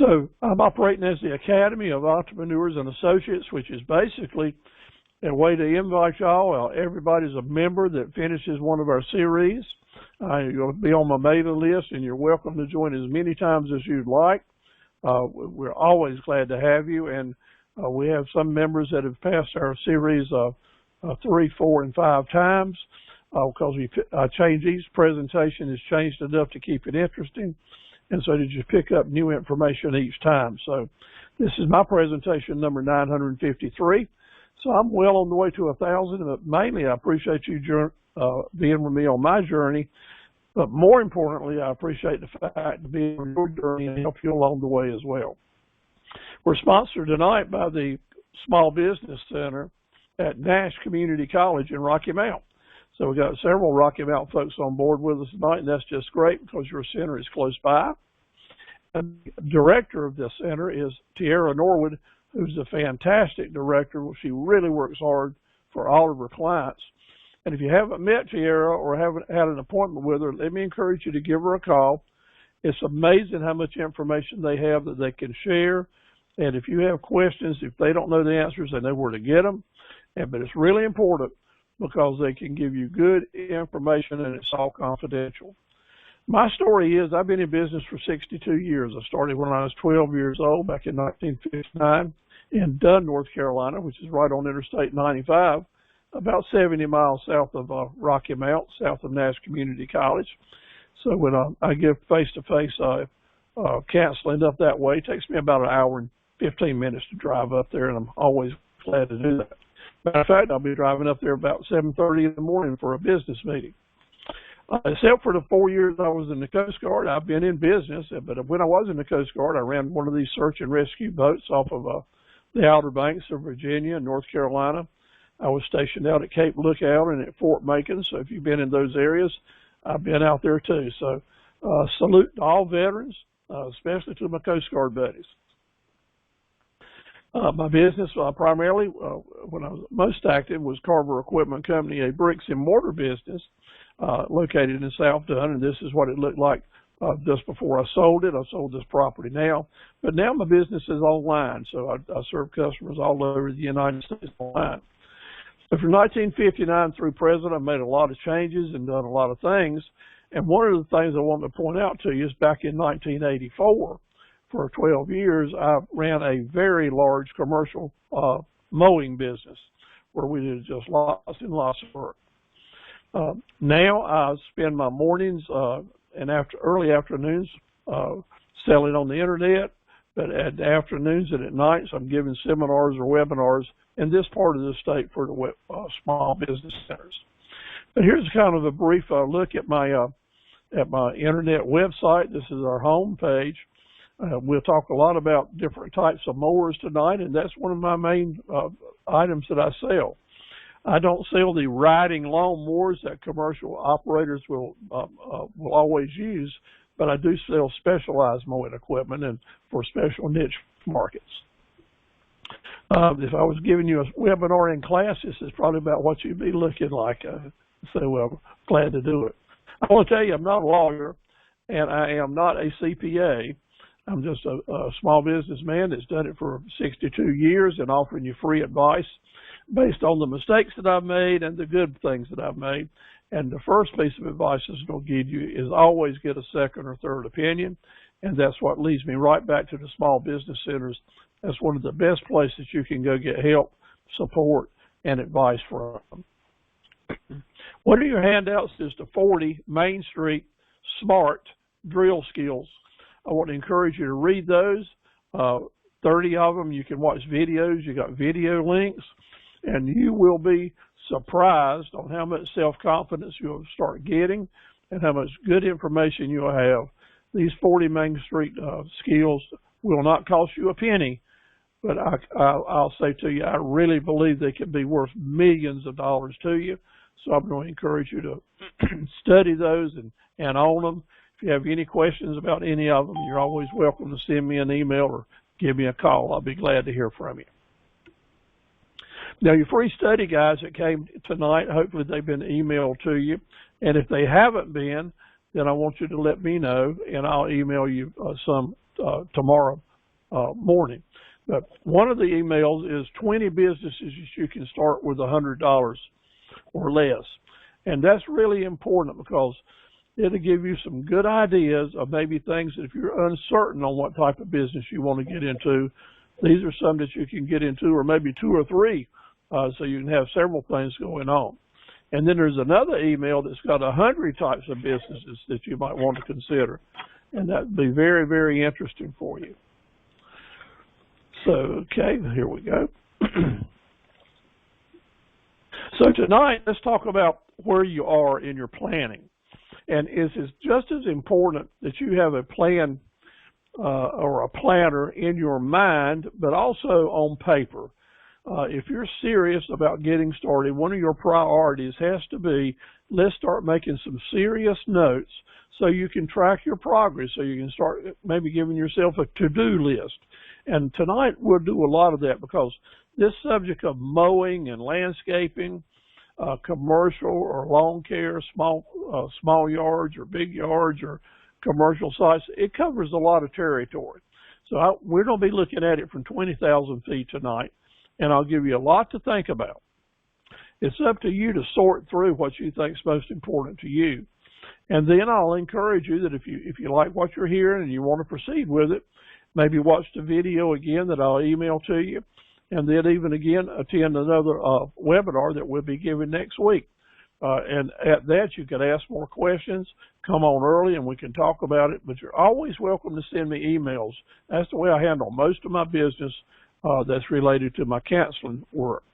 So I'm operating as the Academy of Entrepreneurs and Associates, which is basically a way to invite y'all. Everybody's a member that finishes one of our series. You'll be on my mailing list, and you're welcome to join as many times as you'd like. We're always glad to have you, and we have some members that have passed our series 3, 4, and 5 times because we change each presentation has changed enough to keep it interesting, and so that you pick up new information each time. So this is my presentation number 953. So I'm well on the way to 1,000, but mainly I appreciate you being with me on my journey. But more importantly, I appreciate the fact to be on your journey and help you along the way as well. We're sponsored tonight by the Small Business Center at Nash Community College in Rocky Mount. So we've got several Rocky Mount folks on board with us tonight, and that's just great because your center is close by. And the director of this center is Tiara Norwood, who's a fantastic director. She really works hard for all of her clients. And if you haven't met Tiara or haven't had an appointment with her, let me encourage you to give her a call. It's amazing how much information they have that they can share. And if you have questions, if they don't know the answers, they know where to get them. But it's really important because they can give you good information, and it's all confidential. My story is I've been in business for 62 years. I started when I was 12 years old back in 1959 in Dunn, North Carolina, which is right on Interstate 95, about 70 miles south of Rocky Mount, south of Nash Community College. So when I give face-to-face counseling up that way, it takes me about an hour and 15 minutes to drive up there, and I'm always glad to do that. Matter of fact, I'll be driving up there about 7:30 in the morning for a business meeting. Except for the 4 years I was in the Coast Guard, I've been in business. But when I was in the Coast Guard, I ran one of these search and rescue boats off of the Outer Banks of Virginia and North Carolina. I was stationed out at Cape Lookout and at Fort Macon. So if you've been in those areas, I've been out there too. So salute to all veterans, especially to my Coast Guard buddies. My business primarily, when I was most active, was Carver Equipment Company, a bricks and mortar business located in South Dunn, and this is what it looked like just before I sold it. I sold this property now, but now my business is online, so I serve customers all over the United States online. So from 1959 through present, I've made a lot of changes and done a lot of things, and one of the things I want to point out to you is back in 1984, for 12 years, I ran a very large commercial mowing business where we did just lots and lots of work. Now I spend my mornings and early afternoons selling on the internet, but at the afternoons and at nights I'm giving seminars or webinars in this part of the state for the small business centers. But here's kind of a brief look at my internet website. This is our home page. We'll talk a lot about different types of mowers tonight, and that's one of my main items that I sell. I don't sell the riding lawn mowers that commercial operators will always use, but I do sell specialized mowing equipment and for special niche markets. If I was giving you a webinar in class, this is probably about what you'd be looking like. So glad to do it. I want to tell you, I'm not a lawyer, and I am not a CPA. I'm just a small businessman that's done it for 62 years and offering you free advice based on the mistakes that I've made and the good things that I've made. And the first piece of advice that I'll give you is always get a second or third opinion. And that's what leads me right back to the small business centers. That's one of the best places you can go get help, support, and advice from. One of your handouts is the 40 Main Street SMART drill skills. I want to encourage you to read those. 30 of them. You can watch videos. You got video links, and you will be surprised on how much self-confidence you'll start getting and how much good information you'll have. These 40 Main Street skills will not cost you a penny, but I'll say to you, I really believe they can be worth millions of dollars to you. So I'm going to encourage you to study those and own them. If you have any questions about any of them, you're always welcome to send me an email or give me a call. I'll be glad to hear from you. Now, your free study guides that came tonight, hopefully they've been emailed to you. And if they haven't been, then I want you to let me know, and I'll email you some tomorrow morning. But one of the emails is 20 businesses you can start with $100 or less. And that's really important because it'll give you some good ideas of maybe things that if you're uncertain on what type of business you want to get into, these are some that you can get into, or maybe 2 or 3, so you can have several things going on. And then there's another email that's got 100 types of businesses that you might want to consider. And that would be very, very interesting for you. So, okay, here we go. So tonight, let's talk about where you are in your planning. And it's just as important that you have a plan or a planner in your mind, but also on paper. If you're serious about getting started, one of your priorities has to be, let's start making some serious notes so you can track your progress, so you can start maybe giving yourself a to-do list. And tonight we'll do a lot of that because this subject of mowing and landscaping, commercial or lawn care, small yards or big yards or commercial sites, it covers a lot of territory. So we're going to be looking at it from 20,000 feet tonight, and I'll give you a lot to think about. It's up to you to sort through what you think is most important to you. And then I'll encourage you that if you like what you're hearing and you want to proceed with it, maybe watch the video again that I'll email to you, and then even again attend another webinar that we'll be giving next week. And at that, you can ask more questions, come on early, and we can talk about it. But you're always welcome to send me emails. That's the way I handle most of my business that's related to my counseling work.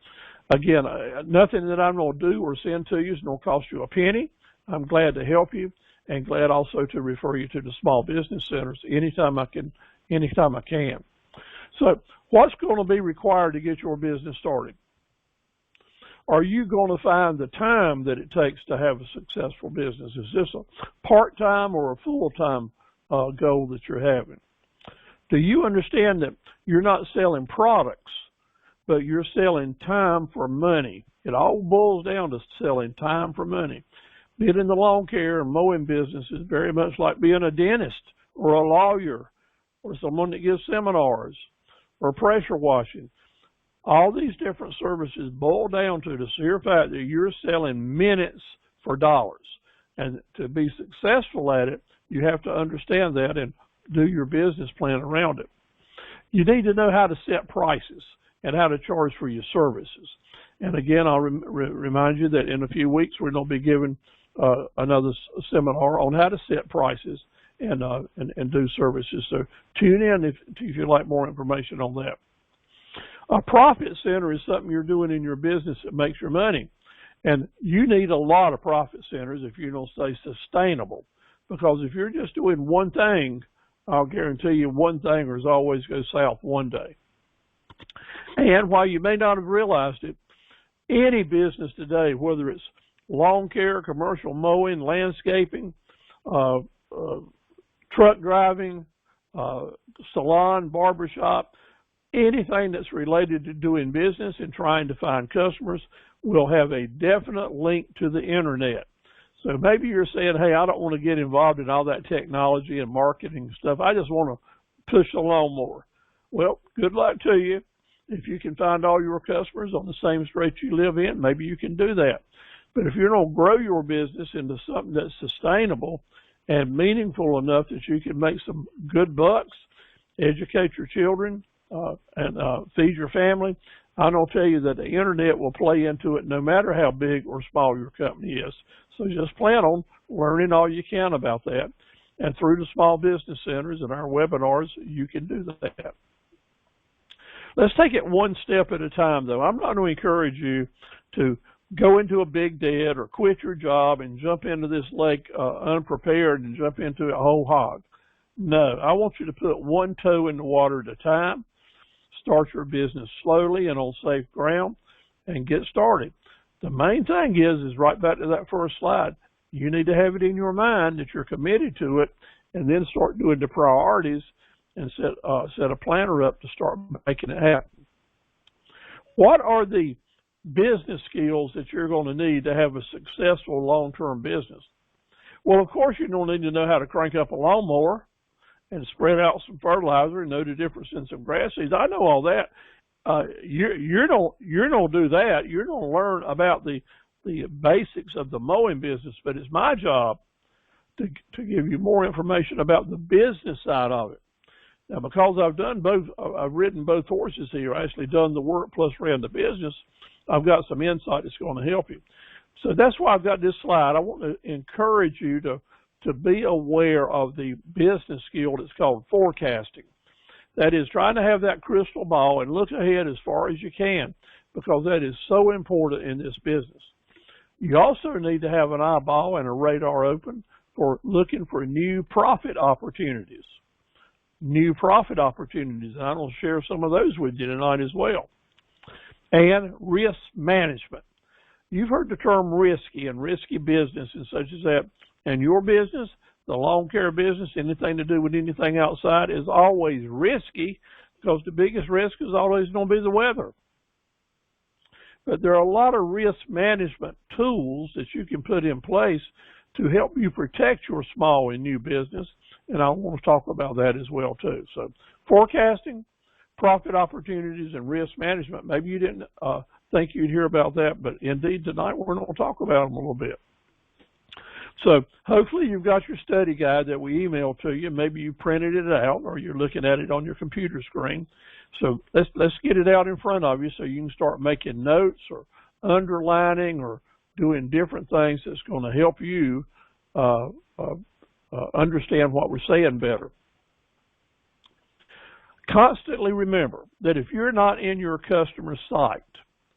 Again, nothing that I'm going to do or send to you is going to cost you a penny. I'm glad to help you, and glad also to refer you to the small business centers anytime I can. So what's going to be required to get your business started? Are you going to find the time that it takes to have a successful business? Is this a part-time or a full-time goal that you're having? Do you understand that you're not selling products, but you're selling time for money? It all boils down to selling time for money. Being in the lawn care and mowing business is very much like being a dentist or a lawyer or someone that gives seminars or pressure washing. All these different services boil down to the sheer fact that you're selling minutes for dollars. And to be successful at it, you have to understand that and do your business plan around it. You need to know how to set prices and how to charge for your services. And again, I'll remind you that in a few weeks, we're going to be giving another seminar on how to set prices and do services. So tune in if you'd like more information on that. A profit center is something you're doing in your business that makes your money. And you need a lot of profit centers if you're going to stay sustainable. Because if you're just doing one thing, I'll guarantee you one thing is always go south one day. And while you may not have realized it, any business today, whether it's lawn care, commercial mowing, landscaping, truck driving, salon, barbershop, anything that's related to doing business and trying to find customers will have a definite link to the internet. So maybe you're saying, hey, I don't want to get involved in all that technology and marketing stuff. I just want to push the lawnmower. Well, good luck to you. If you can find all your customers on the same street you live in, maybe you can do that. But if you're going to grow your business into something that's sustainable and meaningful enough that you can make some good bucks, educate your children, and feed your family, I'm going to tell you that the internet will play into it no matter how big or small your company is. So just plan on learning all you can about that. And through the small business centers and our webinars, you can do that. Let's take it one step at a time, though. I'm not going to encourage you to go into a big debt or quit your job and jump into this lake unprepared and jump into it whole hog. No, I want you to put one toe in the water at a time, start your business slowly and on safe ground, and get started. The main thing is right back to that first slide, you need to have it in your mind that you're committed to it, and then start doing the priorities and set a planner up to start making it happen. What are the business skills that you're going to need to have a successful long-term business? Well, of course, you're going to need to know how to crank up a lawnmower and spread out some fertilizer and know the difference in some grass seeds. I know all that. You're don't do that. You're going to learn about the basics of the mowing business, but it's my job to give you more information about the business side of it. Now, because I've done both, I've ridden both horses here, actually done the work plus ran the business, I've got some insight that's going to help you. So that's why I've got this slide. I want to encourage you to be aware of the business skill that's called forecasting. That is, trying to have that crystal ball and look ahead as far as you can, because that is so important in this business. You also need to have an eyeball and a radar open for looking for new profit opportunities. New profit opportunities. And I'm going to share some of those with you tonight as well. And risk management. You've heard the term risky and risky business and such as that. And your business, the lawn care business, anything to do with anything outside is always risky, because the biggest risk is always going to be the weather. But there are a lot of risk management tools that you can put in place to help you protect your small and new business, and I want to talk about that as well too. So forecasting, profit opportunities, and risk management. Maybe you didn't think you'd hear about that, but indeed tonight we're going to talk about them a little bit. So hopefully you've got your study guide that we emailed to you. Maybe you printed it out or you're looking at it on your computer screen. So let's get it out in front of you so you can start making notes or underlining or doing different things that's going to help you understand what we're saying better. Constantly remember that if you're not in your customer's sight,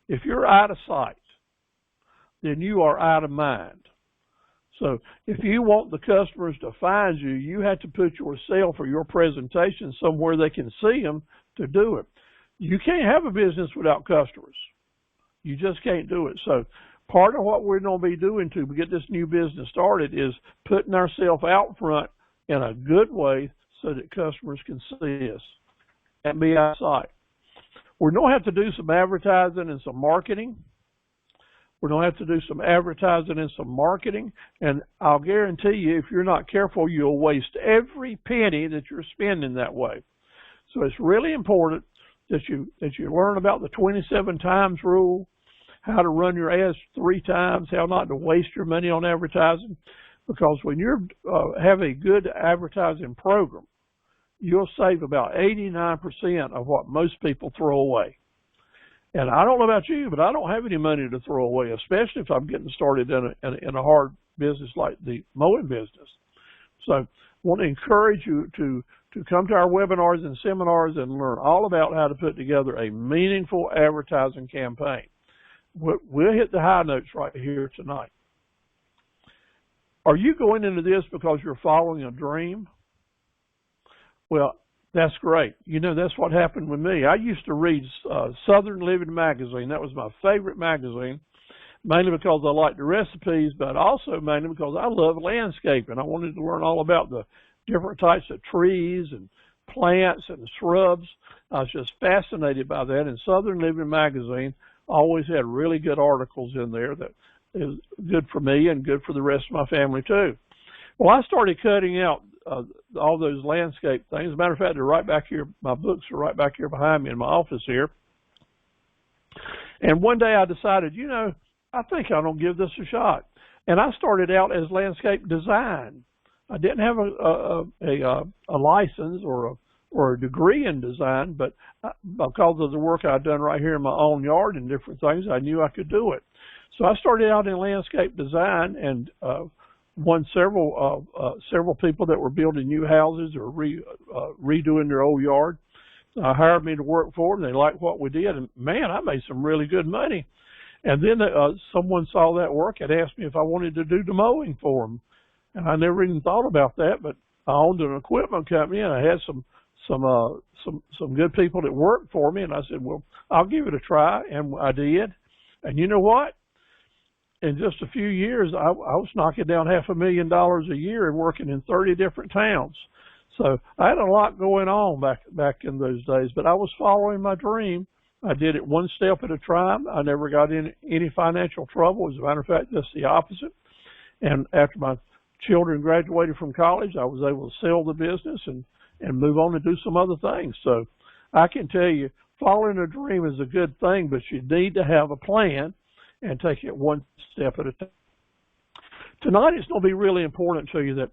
if you're out of sight, then you are out of mind. So if you want the customers to find you, you have to put yourself or your presentation somewhere they can see them to do it. You can't have a business without customers. You just can't do it. So part of what we're going to be doing to get this new business started is putting ourselves out front in a good way so that customers can see us and be outside. We're going to have to do some advertising and some marketing. We're going to have to do some advertising and some marketing, and I'll guarantee you, if you're not careful, you'll waste every penny that you're spending that way. So it's really important that you learn about the 27 times rule, how to run your ads 3 times, how not to waste your money on advertising, because when you have a good advertising program, you'll save about 89% of what most people throw away. And I don't know about you, but I don't have any money to throw away, especially if I'm getting started in a hard business like the mowing business. So I want to encourage you to come to our webinars and seminars and learn all about how to put together a meaningful advertising campaign. We'll hit the high notes right here tonight. Are you going into this because you're following a dream? Well, that's great. You know, that's what happened with me. I used to read Southern Living magazine. That was my favorite magazine, mainly because I liked the recipes, but also mainly because I love landscaping. I wanted to learn all about the different types of trees and plants and shrubs. I was just fascinated by that, and Southern Living magazine always had really good articles in there that is good for me and good for the rest of my family too. Well, I started cutting out all those landscape things. As a matter of fact, they're right back here. My books are right back here behind me in my office here. And one day I decided, you know, I think I'm going to give this a shot. And I started out as landscape design. I didn't have a license or a degree in design, but because of the work I'd done right here in my own yard and different things, I knew I could do it. So I started out in landscape design and won several people that were building new houses or redoing their old yard. Hired me to work for them. They liked what we did, and man, I made some really good money. And then someone saw that work and asked me if I wanted to do the mowing for them, and I never even thought about that. But I owned an equipment company, and I had some good people that worked for me, and I said, well, I'll give it a try, and I did. And you know what? In just a few years, I was knocking down $500,000 a year and working in 30 different towns. So I had a lot going on back in those days, but I was following my dream. I did it one step at a time. I never got in any financial trouble. As a matter of fact, just the opposite. And after my children graduated from college, I was able to sell the business and move on and do some other things. So I can tell you, following a dream is a good thing, but you need to have a plan and take it one step at a time. Tonight it's going to be really important to you that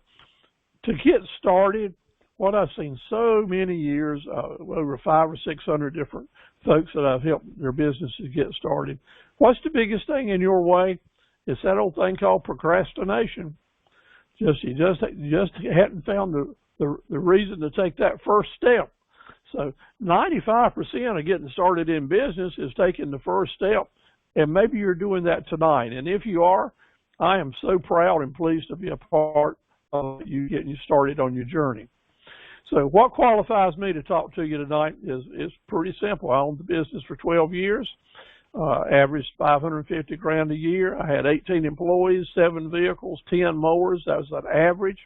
to get started, what I've seen so many years, over 500 or 600 different folks that I've helped their businesses get started. What's the biggest thing in your way? It's that old thing called procrastination. You just hadn't found the reason to take that first step. So 95% of getting started in business is taking the first step, and maybe you're doing that tonight. And if you are, I am so proud and pleased to be a part of you getting you started on your journey. So what qualifies me to talk to you tonight is pretty simple. I owned the business for 12 years, averaged $550,000 a year. I had 18 employees, 7 vehicles, 10 mowers. That was an average.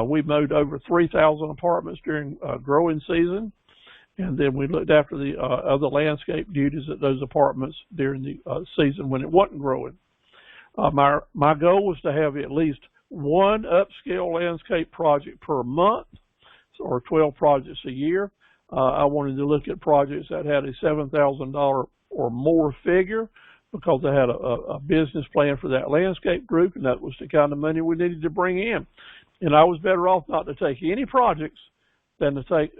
We mowed over 3,000 apartments during growing season, and then we looked after the other landscape duties at those apartments during the season when it wasn't growing. My goal was to have at least one upscale landscape project per month, or 12 projects a year. I wanted to look at projects that had a $7,000 or more figure because I had a business plan for that landscape group, and that was the kind of money we needed to bring in. And I was better off not to take any projects than to take,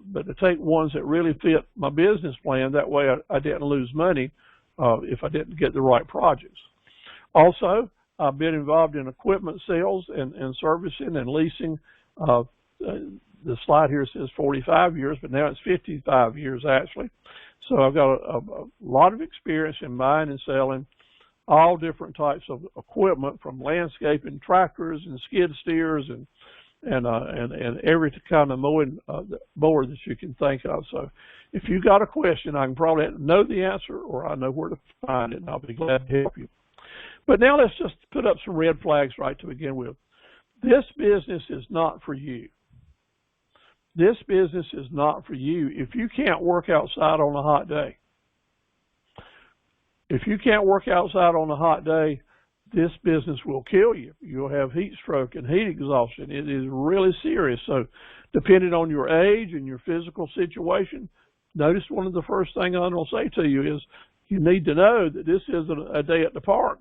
but to take ones that really fit my business plan. That way I didn't lose money if I didn't get the right projects. Also, I've been involved in equipment sales and servicing and leasing. The slide here says 45 years, but now it's 55 years actually. So I've got a lot of experience in buying and selling all different types of equipment, from landscaping, tractors and skid steers and every kind of mowing mower that you can think of. So if you've got a question, I can probably know the answer, or I know where to find it, and I'll be glad to help you. But now let's just put up some red flags right to begin with. This business is not for you. This business is not for you if you can't work outside on a hot day. If you can't work outside on a hot day, this business will kill you. You'll have heat stroke and heat exhaustion. It is really serious. So depending on your age and your physical situation, notice one of the first things I'm going to say to you is you need to know that this isn't a day at the park.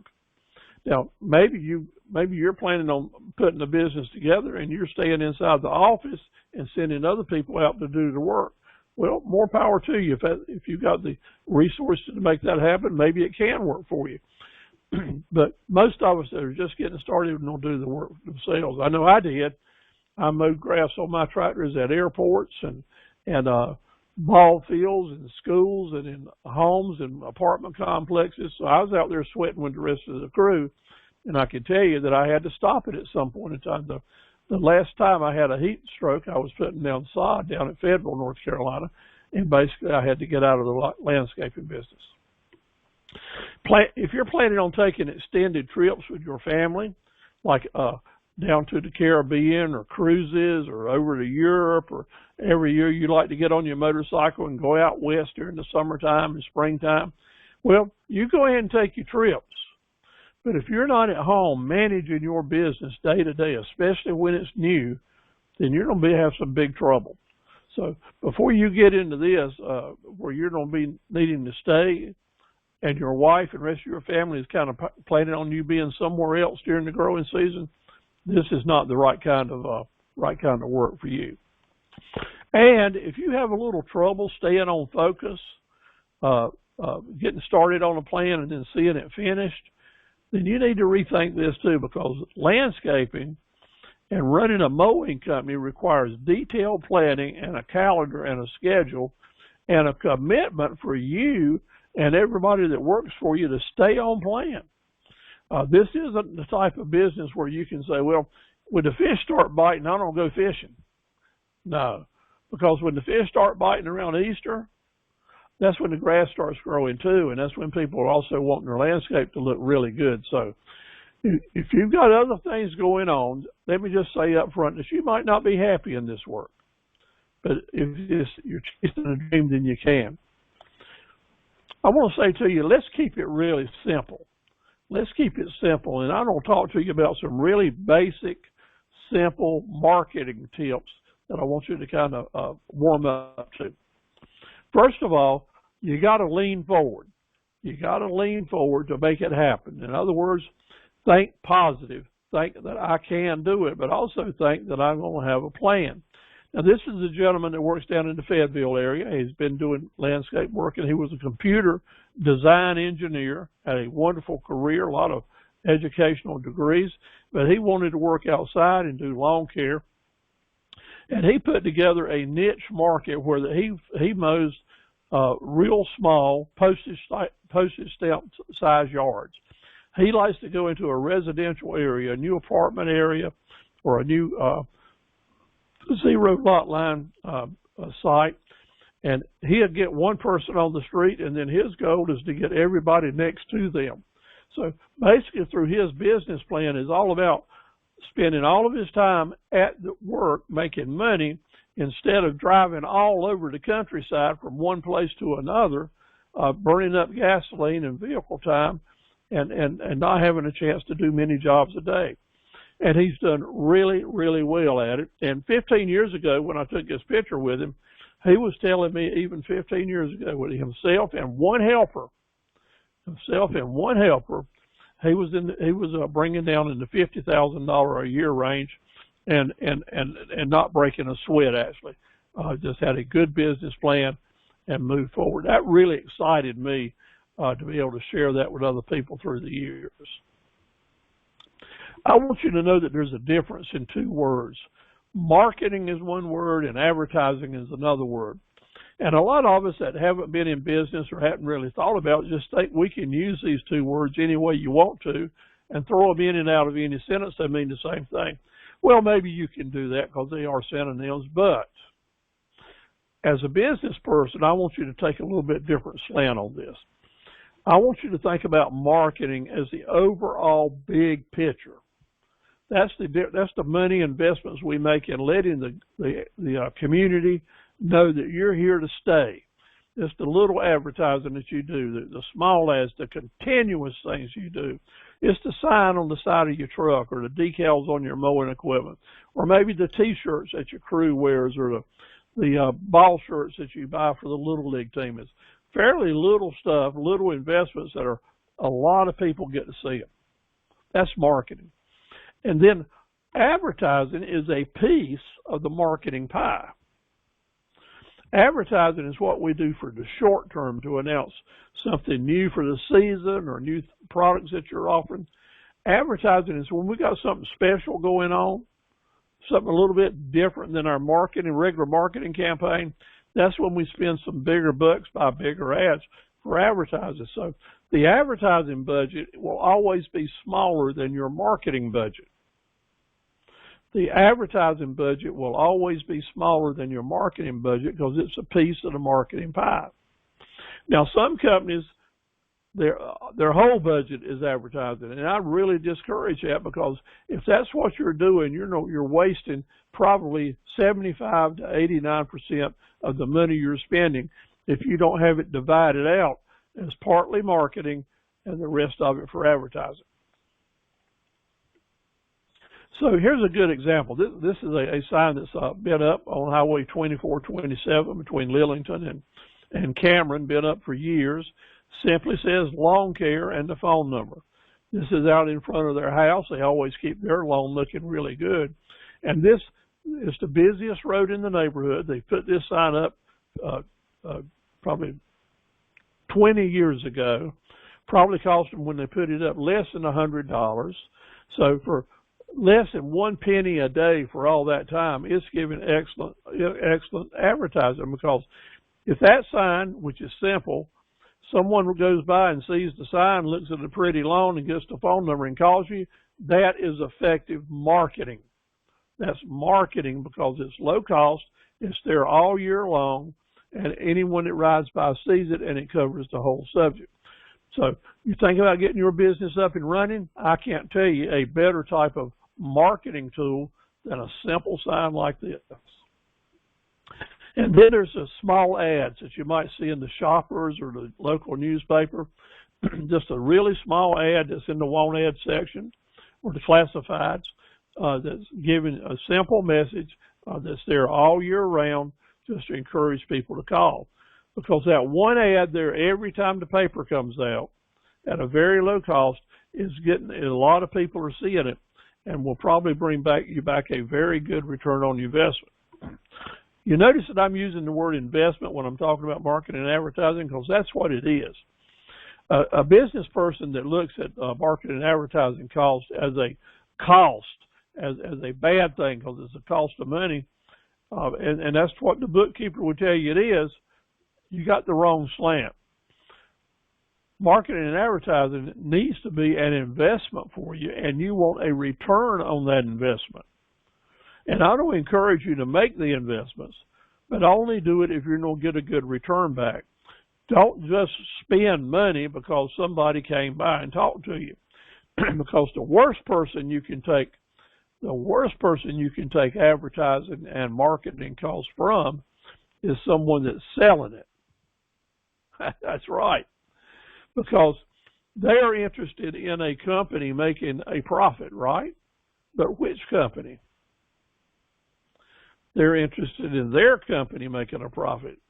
Now, maybe you're planning on putting the business together and you're staying inside the office and sending other people out to do the work. Well, more power to you. If you've got the resources to make that happen, maybe it can work for you. But most of us that are just getting started don't do the work themselves. I know I did. I mowed grass on my tractors at airports and ball fields and schools and in homes and apartment complexes. So I was out there sweating with the rest of the crew. And I can tell you that I had to stop it at some point in time. The last time I had a heat stroke, I was putting down sod down at Fayetteville, North Carolina, and basically I had to get out of the landscaping business. If you're planning on taking extended trips with your family, like down to the Caribbean or cruises or over to Europe, or every year you like to get on your motorcycle and go out west during the summertime and springtime, well, you go ahead and take your trips. But if you're not at home managing your business day to day, especially when it's new, then you're going to have some big trouble. So before you get into this, where you're going to be needing to stay, and your wife and the rest of your family is kind of planning on you being somewhere else during the growing season, this is not the right kind of work for you. And if you have a little trouble staying on focus, getting started on a plan and then seeing it finished, then you need to rethink this too, because landscaping and running a mowing company requires detailed planning and a calendar and a schedule and a commitment for you and everybody that works for you to stay on plan. This isn't the type of business where you can say, well, when the fish start biting, I don't go fishing. No, because when the fish start biting around Easter, that's when the grass starts growing too, and that's when people are also wanting their landscape to look really good. So if you've got other things going on, let me just say up front that you might not be happy in this work. But if you're chasing a dream, then you can. I want to say to you, let's keep it really simple. let's keep it simple. And I'm going to talk to you about some really basic, simple marketing tips that I want you to kind of warm up to. First of all, you got to lean forward. You got to lean forward to make it happen. In other words, think positive. Think that I can do it, but also think that I'm going to have a plan. Now, this is a gentleman that works down in the Fayetteville area. He's been doing landscape work, and he was a computer design engineer, had a wonderful career, a lot of educational degrees, but he wanted to work outside and do lawn care. And he put together a niche market where he mows real small postage stamp size yards. He likes to go into a residential area, a new apartment area, or a new zero lot line site, and he'd get one person on the street, and then his goal is to get everybody next to them. So basically, through his business plan is all about spending all of his time at the work making money instead of driving all over the countryside from one place to another, burning up gasoline and vehicle time, and not having a chance to do many jobs a day. And he's done really, really well at it. And 15 years ago, when I took this picture with him, he was telling me even 15 years ago with himself and one helper, he was bringing down in the $50,000 a year range, and not breaking a sweat actually. Just had a good business plan and moved forward. That really excited me to be able to share that with other people through the years. I want you to know that there's a difference in two words. Marketing is one word and advertising is another word. And a lot of us that haven't been in business or haven't really thought about it just think we can use these two words any way you want to and throw them in and out of any sentence. They mean the same thing. Well, maybe you can do that because they are synonyms, but as a business person, I want you to take a little bit different slant on this. I want you to think about marketing as the overall big picture. That's the money investments we make in letting the community know that you're here to stay. It's the little advertising that you do, the small ads, the continuous things you do. It's the sign on the side of your truck or the decals on your mowing equipment, or maybe the T-shirts that your crew wears, or the ball shirts that you buy for the Little League team. It's fairly little stuff, little investments that are a lot of people get to see it. That's marketing. And then advertising is a piece of the marketing pie. Advertising is what we do for the short term to announce something new for the season or new products that you're offering. Advertising is when we got something special going on, something a little bit different than our regular marketing campaign. That's when we spend some bigger bucks, buy bigger ads for advertising. So the advertising budget will always be smaller than your marketing budget. The advertising budget will always be smaller than your marketing budget because it's a piece of the marketing pie. Now, some companies, their whole budget is advertising, and I really discourage that, because if that's what you're doing, you're wasting probably 75 to 89% of the money you're spending if you don't have it divided out as partly marketing and the rest of it for advertising. So here's a good example. This is a sign that's been up on Highway 2427 between Lillington and Cameron, been up for years. Simply says Lawncare and the phone number. This is out in front of their house. They always keep their lawn looking really good. And this is the busiest road in the neighborhood. They put this sign up probably 20 years ago. Probably cost them, when they put it up, less than $100. So for less than 1 penny a day for all that time, it's giving excellent advertising, because if that sign, which is simple, someone goes by and sees the sign, looks at the pretty lawn and gets the phone number and calls you, that is effective marketing. That's marketing because it's low cost, it's there all year long, and anyone that rides by sees it, and it covers the whole subject. So you think about getting your business up and running, I can't tell you a better type of marketing tool than a simple sign like this. And then there's the small ads that you might see in the Shoppers or the local newspaper. just a really small ad that's in the want ad section or the classifieds that's giving a simple message that's there all year round just to encourage people to call. Because that one ad there every time the paper comes out at a very low cost is getting, a lot of people are seeing it and will probably bring you back a very good return on investment. You notice that I'm using the word investment when I'm talking about marketing and advertising because that's what it is. A business person that looks at marketing and advertising cost as a cost, as a bad thing because it's a cost of money, and that's what the bookkeeper would tell you it is, you got the wrong slant. Marketing and advertising needs to be an investment for you, and you want a return on that investment. And I don't encourage you to make the investments, but only do it if you're going to get a good return back. Don't just spend money because somebody came by and talked to you. Because the worst person you can take advertising and marketing costs from is someone that's selling it. That's right. Because they are interested in a company making a profit, right? But which company? They're interested in their company making a profit.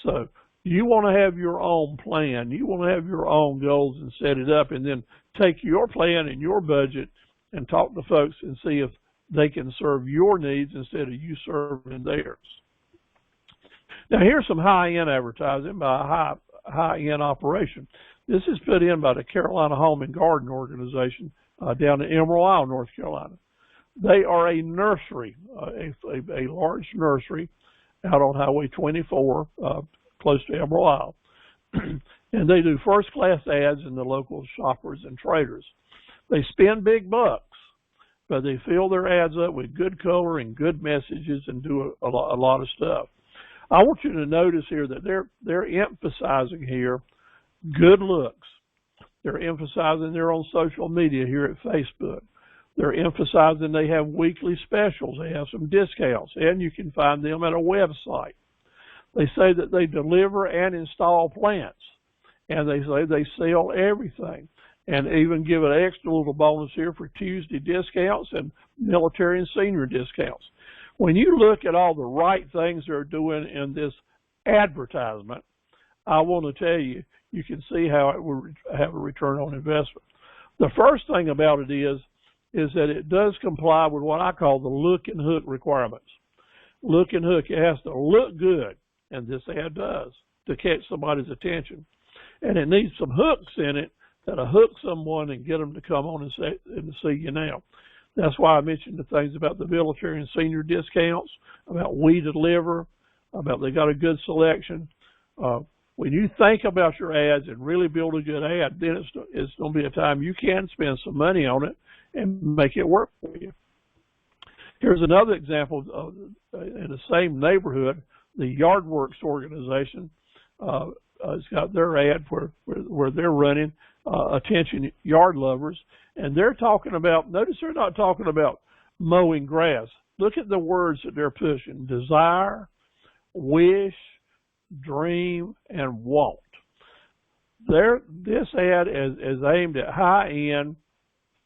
So you want to have your own plan. You want to have your own goals and set it up, and then take your plan and your budget and talk to folks and see if they can serve your needs instead of you serving theirs. Now, here's some high-end advertising by a high-end operation. This is put in by the Carolina Home and Garden Organization down in Emerald Isle, North Carolina. They are a nursery, a large nursery out on Highway 24, close to Emerald Isle. And they do first-class ads in the local shoppers and traders. They spend big bucks, but they fill their ads up with good color and good messages and do a lot of stuff. I want you to notice here that they're emphasizing here good looks. They're emphasizing they're on social media here at Facebook. They're emphasizing they have weekly specials. They have some discounts, and you can find them at a website. They say that they deliver and install plants, and they say they sell everything, and even give an extra little bonus here for Tuesday discounts and military and senior discounts. When you look at all the right things they're doing in this advertisement, I want to tell you, you can see how it will have a return on investment. The first thing about it is that it does comply with what I call the look and hook requirements. Look and hook, it has to look good, and this ad does, to catch somebody's attention. And it needs some hooks in it that'll hook someone and get them to come on and see you now. That's why I mentioned the things about the military and senior discounts, about we deliver, about they got a good selection. When you think about your ads and really build a good ad, then it's going to be a time you can spend some money on it and make it work for you. Here's another example of, in the same neighborhood, the Yardworks organization has got their ad where they're running attention yard lovers, and they're talking about, notice they're not talking about mowing grass. Look at the words that they're pushing: desire, wish, dream, and want. This ad is aimed at high-end,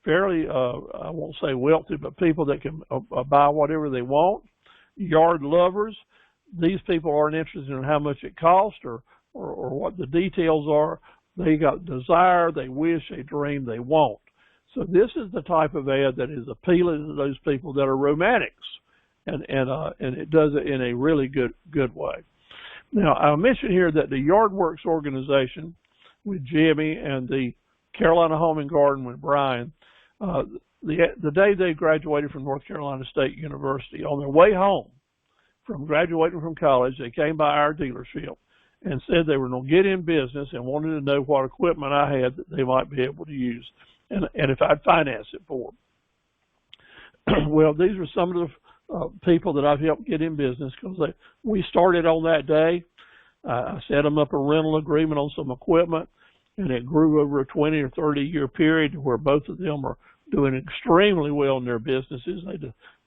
fairly, I won't say wealthy, but people that can buy whatever they want. Yard lovers, these people aren't interested in how much it costs or what the details are. They got desire, they wish, they dream, they want. So this is the type of ad that is appealing to those people that are romantics, and it does it in a really good way. Now, I mentioned here that the Yardworks organization with Jimmy and the Carolina Home and Garden with Brian, the day they graduated from North Carolina State University, on their way home from graduating from college, they came by our dealership and said they were going to get in business and wanted to know what equipment I had that they might be able to use and if I'd finance it for them. Well, these are some of the people that I've helped get in business because we started on that day. I set them up a rental agreement on some equipment, and it grew over a 20 or 30 year period where both of them are doing extremely well in their businesses.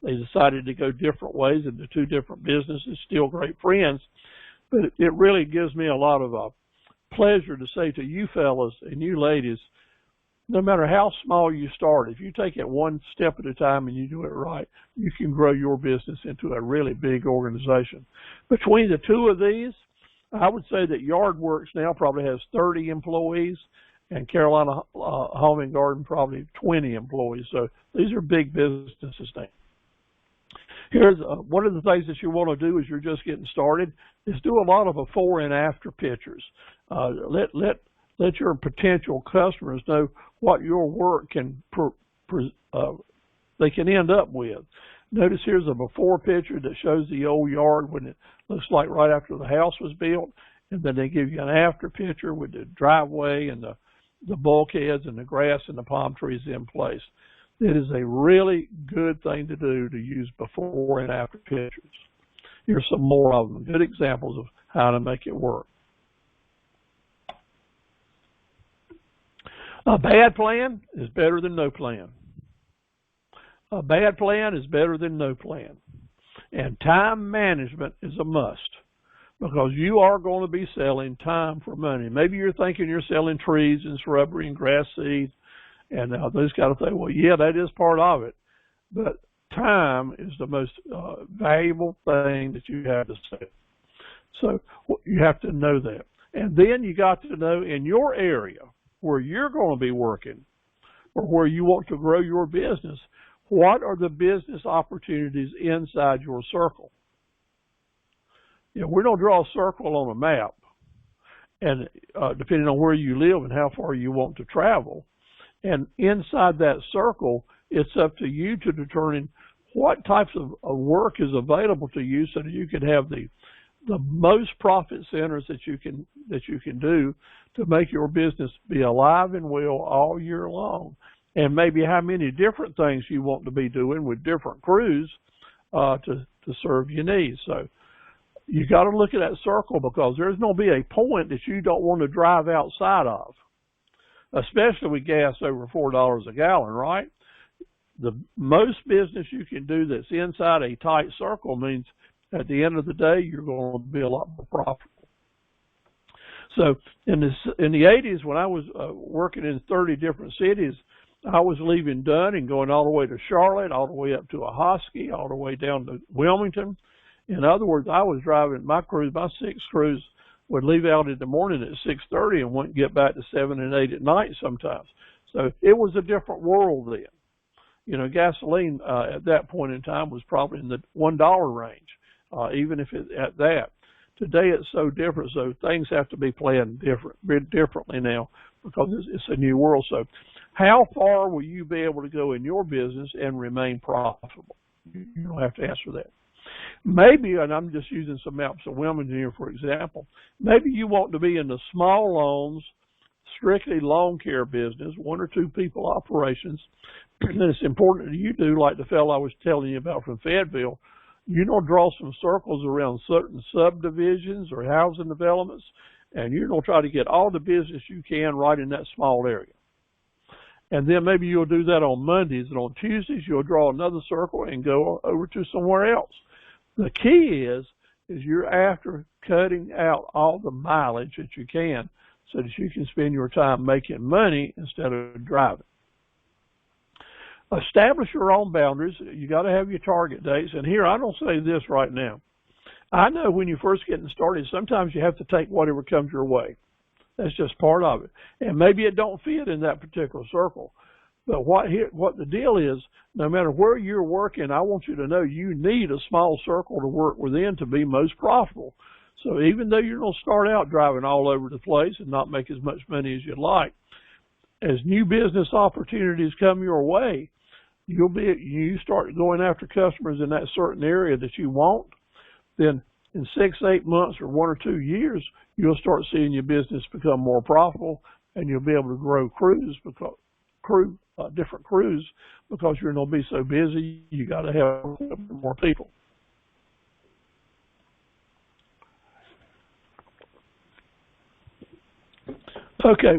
They decided to go different ways into two different businesses, still great friends, but it really gives me a lot of pleasure to say to you fellas and you ladies, no matter how small you start, if you take it one step at a time and you do it right, you can grow your business into a really big organization. Between the two of these, I would say that Yardworks now probably has 30 employees, and Carolina Home and Garden probably 20 employees. So these are big businesses now. Here's one of the things that you want to do as you're just getting started is do a lot of before and after pictures. Let your potential customers know what your work can they can end up with. Notice here's a before picture that shows the old yard when it looks like right after the house was built, and then they give you an after picture with the driveway and the bulkheads and the grass and the palm trees in place. It is a really good thing to do, to use before and after pictures. Here's some more of them, good examples of how to make it work. A bad plan is better than no plan. A bad plan is better than no plan. And time management is a must, because you are going to be selling time for money. Maybe you're thinking you're selling trees and shrubbery and grass seeds and those kind of things. Well, yeah, that is part of it. But time is the most valuable thing that you have to sell. So you have to know that. And then you got to know in your area where you're going to be working or where you want to grow your business, what are the business opportunities inside your circle? You know, we don't draw a circle on a map, and depending on where you live and how far you want to travel. And inside that circle, it's up to you to determine what types of work is available to you so that you can have the most profit centers that you can do to make your business be alive and well all year long. And maybe how many different things you want to be doing with different crews to serve your needs. So you got to look at that circle, because there's going to be a point that you don't want to drive outside of, especially with gas over $4 a gallon, right? The most business you can do that's inside a tight circle means at the end of the day, you're going to be a lot more profitable. So in the 80s, when I was working in 30 different cities, I was leaving Dunn and going all the way to Charlotte, all the way up to Ahoskie, all the way down to Wilmington. In other words, I was driving my crews, my 6 crews would leave out in the morning at 6:30 and wouldn't get back to 7 and 8 at night sometimes. So it was a different world then. You know, gasoline at that point in time was probably in the $1 range, even if it's at that. Today it's so different, so things have to be planned differently now, because it's a new world. So how far will you be able to go in your business and remain profitable? You don't have to answer that. Maybe, and I'm just using some maps of Wilmington here for example, maybe you want to be in the small lawns, strictly lawn care business, 1 or 2 people operations, and it's important that you do, like the fellow I was telling you about from Fayetteville, you know, draw some circles around certain subdivisions or housing developments, and you're going to try to get all the business you can right in that small area. And then maybe you'll do that on Mondays, and on Tuesdays you'll draw another circle and go over to somewhere else. The key is you're after cutting out all the mileage that you can so that you can spend your time making money instead of driving. Establish your own boundaries. You got to have your target dates. And here, I don't say this right now. I know when you're first getting started, sometimes you have to take whatever comes your way. That's just part of it. And maybe it don't fit in that particular circle. But what the deal is, no matter where you're working, I want you to know you need a small circle to work within to be most profitable. So even though you're going to start out driving all over the place and not make as much money as you'd like, as new business opportunities come your way, you start going after customers in that certain area that you want, then in 6, 8 months or 1 or 2 years, you'll start seeing your business become more profitable, and you'll be able to grow different crews, because you're going to be so busy, you got to have more people. Okay,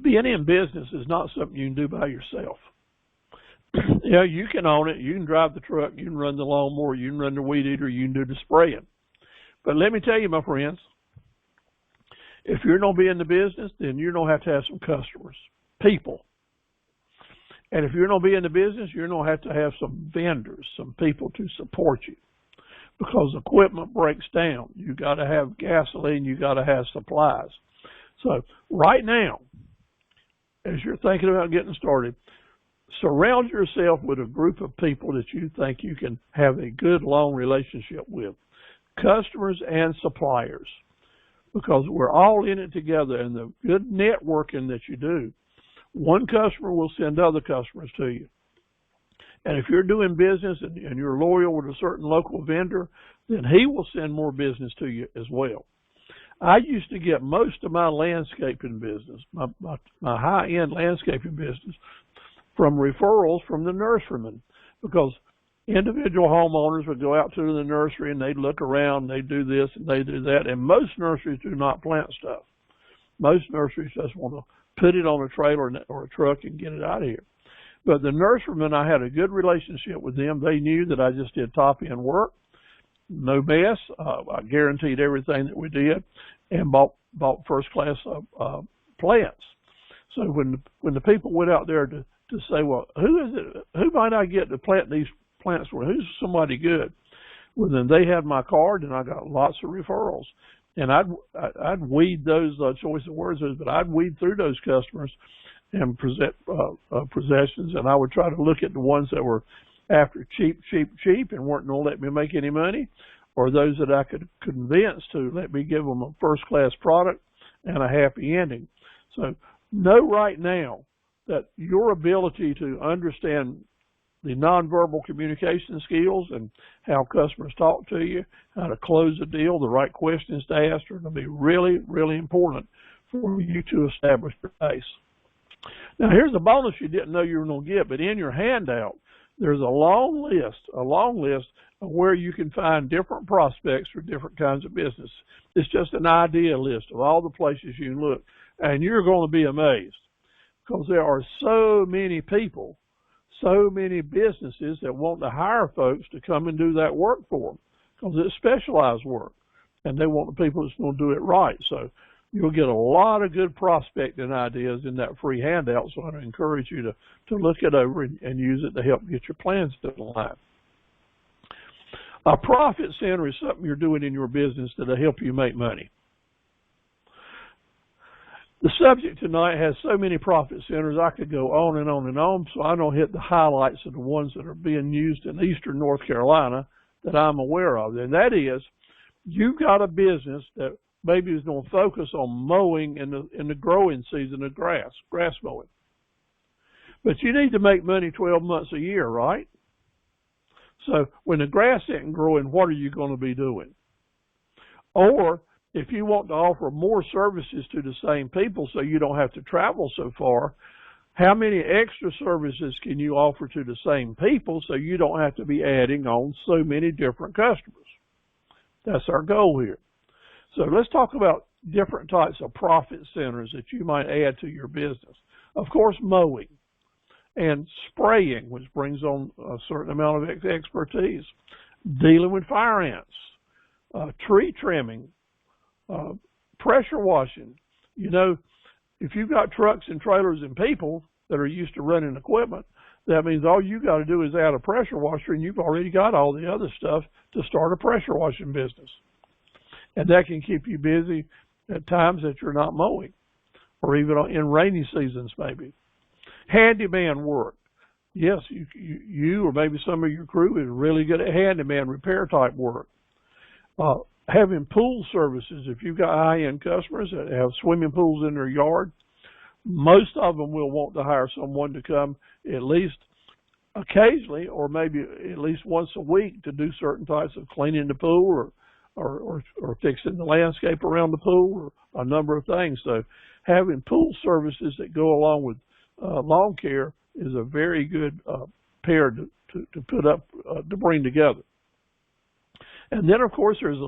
being in business is not something you can do by yourself. You know, you can own it, you can drive the truck, you can run the lawnmower, you can run the weed eater, you can do the spraying. But let me tell you, my friends, If you're going to be in the business, then you're going to have some customers, people. And if you're going to be in the business, you're going to have some vendors, some people to support you. Because equipment breaks down. You got to have gasoline, you got to have supplies. So right now, as you're thinking about getting started, surround yourself with a group of people that you think you can have a good, long relationship with, customers and suppliers, because we're all in it together. And the good networking that you do, one customer will send other customers to you. And if you're doing business and you're loyal with a certain local vendor, then he will send more business to you as well. I used to get most of my landscaping business, my high-end landscaping business, from referrals from the nurserymen, because individual homeowners would go out to the nursery and they'd look around, they'd do this and they do that, and most nurseries do not plant stuff. Most nurseries just want to put it on a trailer or a truck and get it out of here. But the nurserymen, I had a good relationship with them. They knew that I just did top-end work, no mess. I guaranteed everything that we did, and bought first-class plants. So when the people went out there to say, well, who might I get to plant these plants for? Who's somebody good? Well, then they had my card, and I got lots of referrals. And I'd weed those, choice of words, but I'd weed through those customers and possessions, and I would try to look at the ones that were after cheap and weren't going to let me make any money, or those that I could convince to let me give them a first-class product and a happy ending. So know right now that your ability to understand the nonverbal communication skills and how customers talk to you, how to close a deal, the right questions to ask are going to be really, really important for you to establish your base. Now, here's a bonus you didn't know you were going to get, but in your handout, there's a long list of where you can find different prospects for different kinds of business. It's just an idea list of all the places you can look, and you're going to be amazed because there are so many people, so many businesses that want to hire folks to come and do that work for them because it's specialized work, and they want the people that's going to do it right. So you'll get a lot of good prospecting ideas in that free handout, so I encourage you to look it over and use it to help get your plans to line. A profit center is something you're doing in your business that'll help you make money. The subject tonight has so many profit centers, I could go on and on and on, so I don't hit the highlights of the ones that are being used in eastern North Carolina that I'm aware of. And that is, you've got a business that maybe is going to focus on mowing in the growing season of grass mowing. But you need to make money 12 months a year, right? So when the grass isn't growing, what are you going to be doing? Or if you want to offer more services to the same people so you don't have to travel so far, how many extra services can you offer to the same people so you don't have to be adding on so many different customers? That's our goal here. So let's talk about different types of profit centers that you might add to your business. Of course, mowing and spraying, which brings on a certain amount of expertise, dealing with fire ants, tree trimming, pressure washing. You know, if you've got trucks and trailers and people that are used to running equipment, that means all you got to do is add a pressure washer and you've already got all the other stuff to start a pressure washing business. And that can keep you busy at times that you're not mowing, or even in rainy seasons maybe. Handyman work. Yes, you or maybe some of your crew is really good at handyman repair type work. Having pool services. If you've got high-end customers that have swimming pools in their yard, most of them will want to hire someone to come at least occasionally or maybe at least once a week to do certain types of cleaning the pool or fixing the landscape around the pool or a number of things. So having pool services that go along with lawn care is a very good pair to put up, to bring together. And then, of course, there's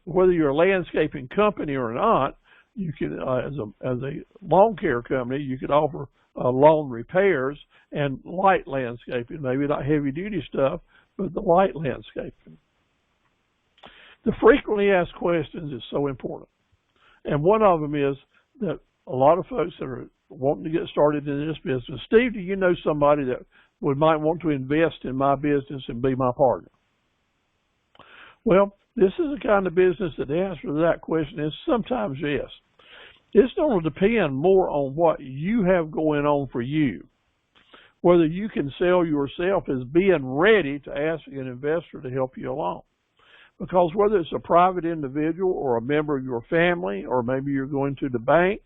whether you're a landscaping company or not, you can, as a lawn care company, you could offer lawn repairs and light landscaping, maybe not heavy-duty stuff, but the light landscaping. The frequently asked questions is so important. And one of them is that a lot of folks that are wanting to get started in this business, Steve, do you know somebody that might want to invest in my business and be my partner? Well, this is the kind of business that the answer to that question is sometimes yes. It's going to depend more on what you have going on for you. Whether you can sell yourself as being ready to ask an investor to help you along. Because whether it's a private individual or a member of your family, or maybe you're going to the bank,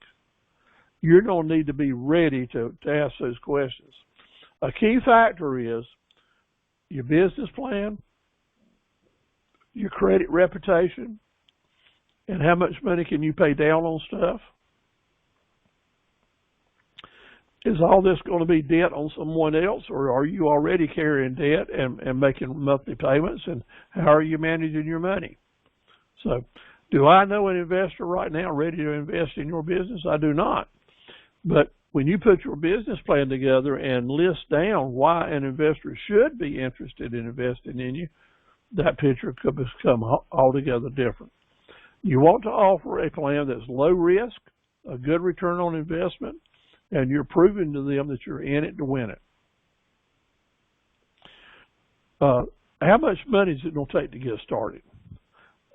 you're going to need to be ready to ask those questions. A key factor is your business plan, your credit reputation, and how much money can you pay down on stuff. Is all this going to be debt on someone else, or are you already carrying debt and making monthly payments, and how are you managing your money? So, do I know an investor right now ready to invest in your business? I do not. But when you put your business plan together and list down why an investor should be interested in investing in you, that picture could become altogether different. You want to offer a plan that's low risk, a good return on investment, and you're proving to them that you're in it to win it. How much money is it going to take to get started?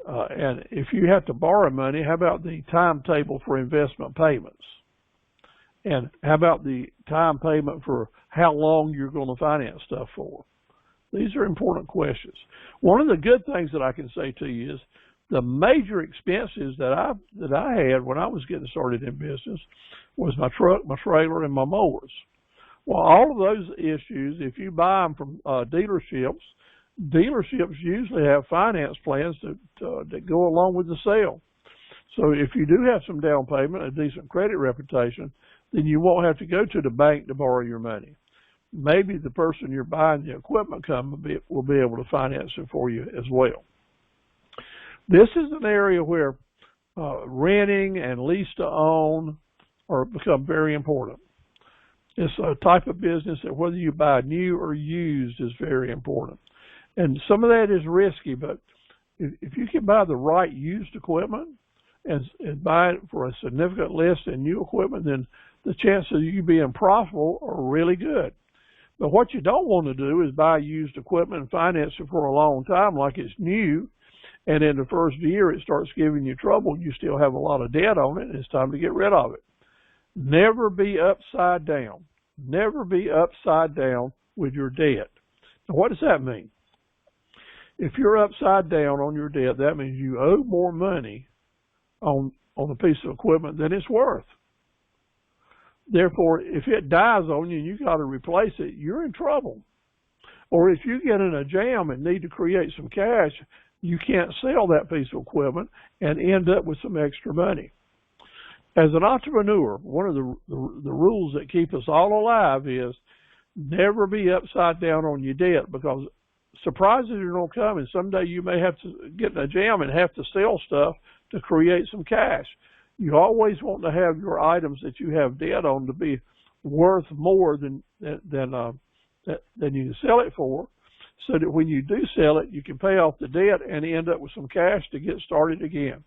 And if you have to borrow money, how about the timetable for investment payments? And how about the time payment for how long you're going to finance stuff for? These are important questions. One of the good things that I can say to you is the major expenses that I had when I was getting started in business was my truck, my trailer, and my mowers. Well, all of those issues, if you buy them from dealerships usually have finance plans that go along with the sale. So if you do have some down payment, a decent credit reputation, then you won't have to go to the bank to borrow your money. Maybe the person you're buying the equipment from will be able to finance it for you as well. This is an area where renting and lease to own become very important. It's a type of business that whether you buy new or used is very important. And some of that is risky, but if you can buy the right used equipment and buy it for a significant less than new equipment, then the chances of you being profitable are really good. But what you don't want to do is buy used equipment and finance it for a long time like it's new, and in the first year it starts giving you trouble. You still have a lot of debt on it, and it's time to get rid of it. Never be upside down. Never be upside down with your debt. Now, what does that mean? If you're upside down on your debt, that means you owe more money on a piece of equipment than it's worth. Therefore, if it dies on you and you got to replace it, you're in trouble. Or if you get in a jam and need to create some cash, you can't sell that piece of equipment and end up with some extra money. As an entrepreneur, one of the rules that keep us all alive is never be upside down on your debt, because surprises are going to come, and someday you may have to get in a jam and have to sell stuff to create some cash. You always want to have your items that you have debt on to be worth more than you can sell it for, so that when you do sell it, you can pay off the debt and end up with some cash to get started again.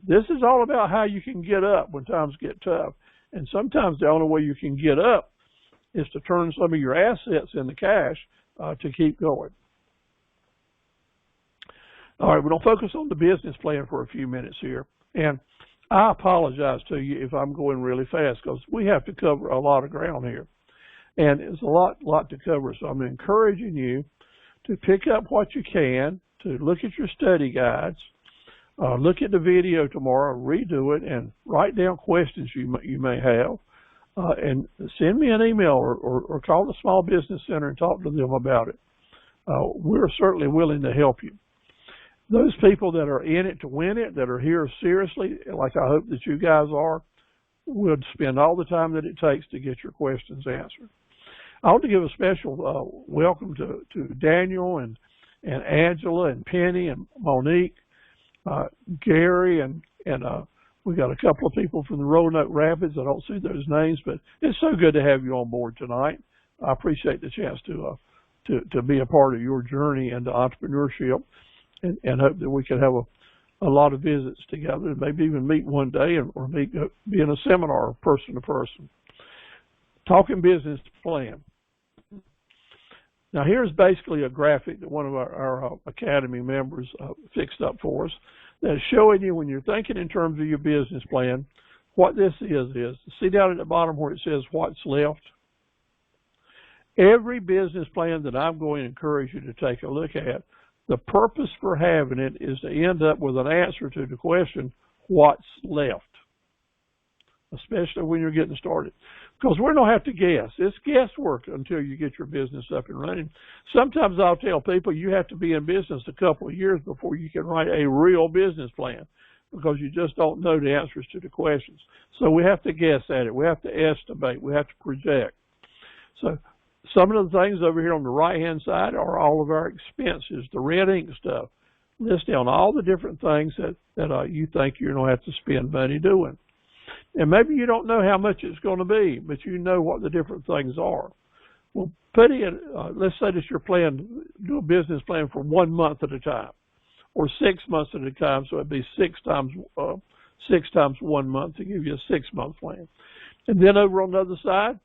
This is all about how you can get up when times get tough. And sometimes the only way you can get up is to turn some of your assets into cash to keep going. All right, we're going to focus on the business plan for a few minutes here. And I apologize to you if I'm going really fast, because we have to cover a lot of ground here. And it's a lot to cover. So I'm encouraging you to pick up what you can, to look at your study guides, look at the video tomorrow, redo it, and write down questions you may have, and send me an email or call the Small Business Center and talk to them about it. We're certainly willing to help you. Those people that are in it to win it, that are here seriously, like I hope that you guys are, would spend all the time that it takes to get your questions answered. I want to give a special welcome to Daniel and Angela and Penny and Monique, Gary, and we got a couple of people from the Roanoke Rapids. I don't see those names, but it's so good to have you on board tonight. I appreciate the chance to be a part of your journey into entrepreneurship, and hope that we can have a lot of visits together, and maybe even meet one day or be in a seminar person to person. Talking business plan. Now here's basically a graphic that one of our Academy members fixed up for us that's showing you when you're thinking in terms of your business plan, what this is. See down at the bottom where it says what's left? Every business plan that I'm going to encourage you to take a look at, the purpose for having it is to end up with an answer to the question, what's left? Especially when you're getting started. Because we don't have to guess. It's guesswork until you get your business up and running. Sometimes I'll tell people you have to be in business a couple of years before you can write a real business plan, because you just don't know the answers to the questions. So we have to guess at it. We have to estimate. We have to project. So some of the things over here on the right-hand side are all of our expenses, the red ink stuff. List down all the different things that you think you're going to have to spend money doing. And maybe you don't know how much it's going to be, but you know what the different things are. Well, put in, let's say that's your plan, do a business plan for 1 month at a time, or 6 months at a time, so it'd be 6 times 1 month to give you a 6-month plan. And then over on the other side,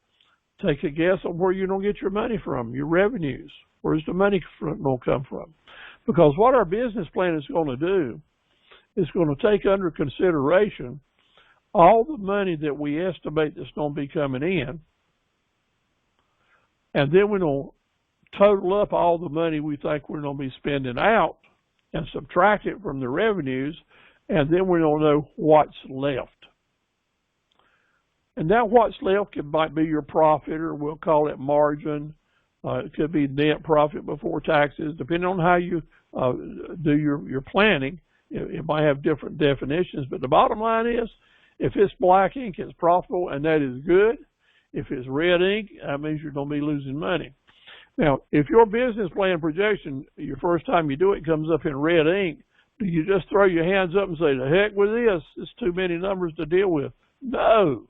take a guess on where you're going to get your money from, your revenues. Where's the money going to come from? Because what our business plan is going to do is going to take under consideration all the money that we estimate that's going to be coming in, and then we're going to total up all the money we think we're going to be spending out and subtract it from the revenues, and then we're going to know what's left. And now what's left might be your profit, or we'll call it margin. It could be net profit before taxes, depending on how you do your planning. It might have different definitions, but the bottom line is, if it's black ink, it's profitable, and that is good. If it's red ink, that means you're going to be losing money. Now, if your business plan projection, your first time you do it, comes up in red ink, do you just throw your hands up and say, the heck with this? It's too many numbers to deal with. No.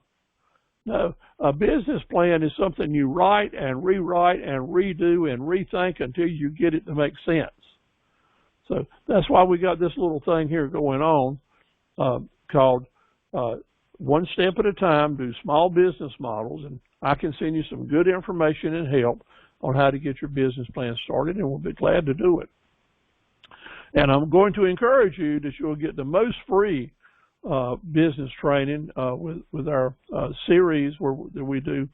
A business plan is something you write and rewrite and redo and rethink until you get it to make sense. So that's why we got this little thing here going on called One Step at a Time, do small business models, and I can send you some good information and help on how to get your business plan started, and we'll be glad to do it. And I'm going to encourage you that you'll get the most free business training with our series where we do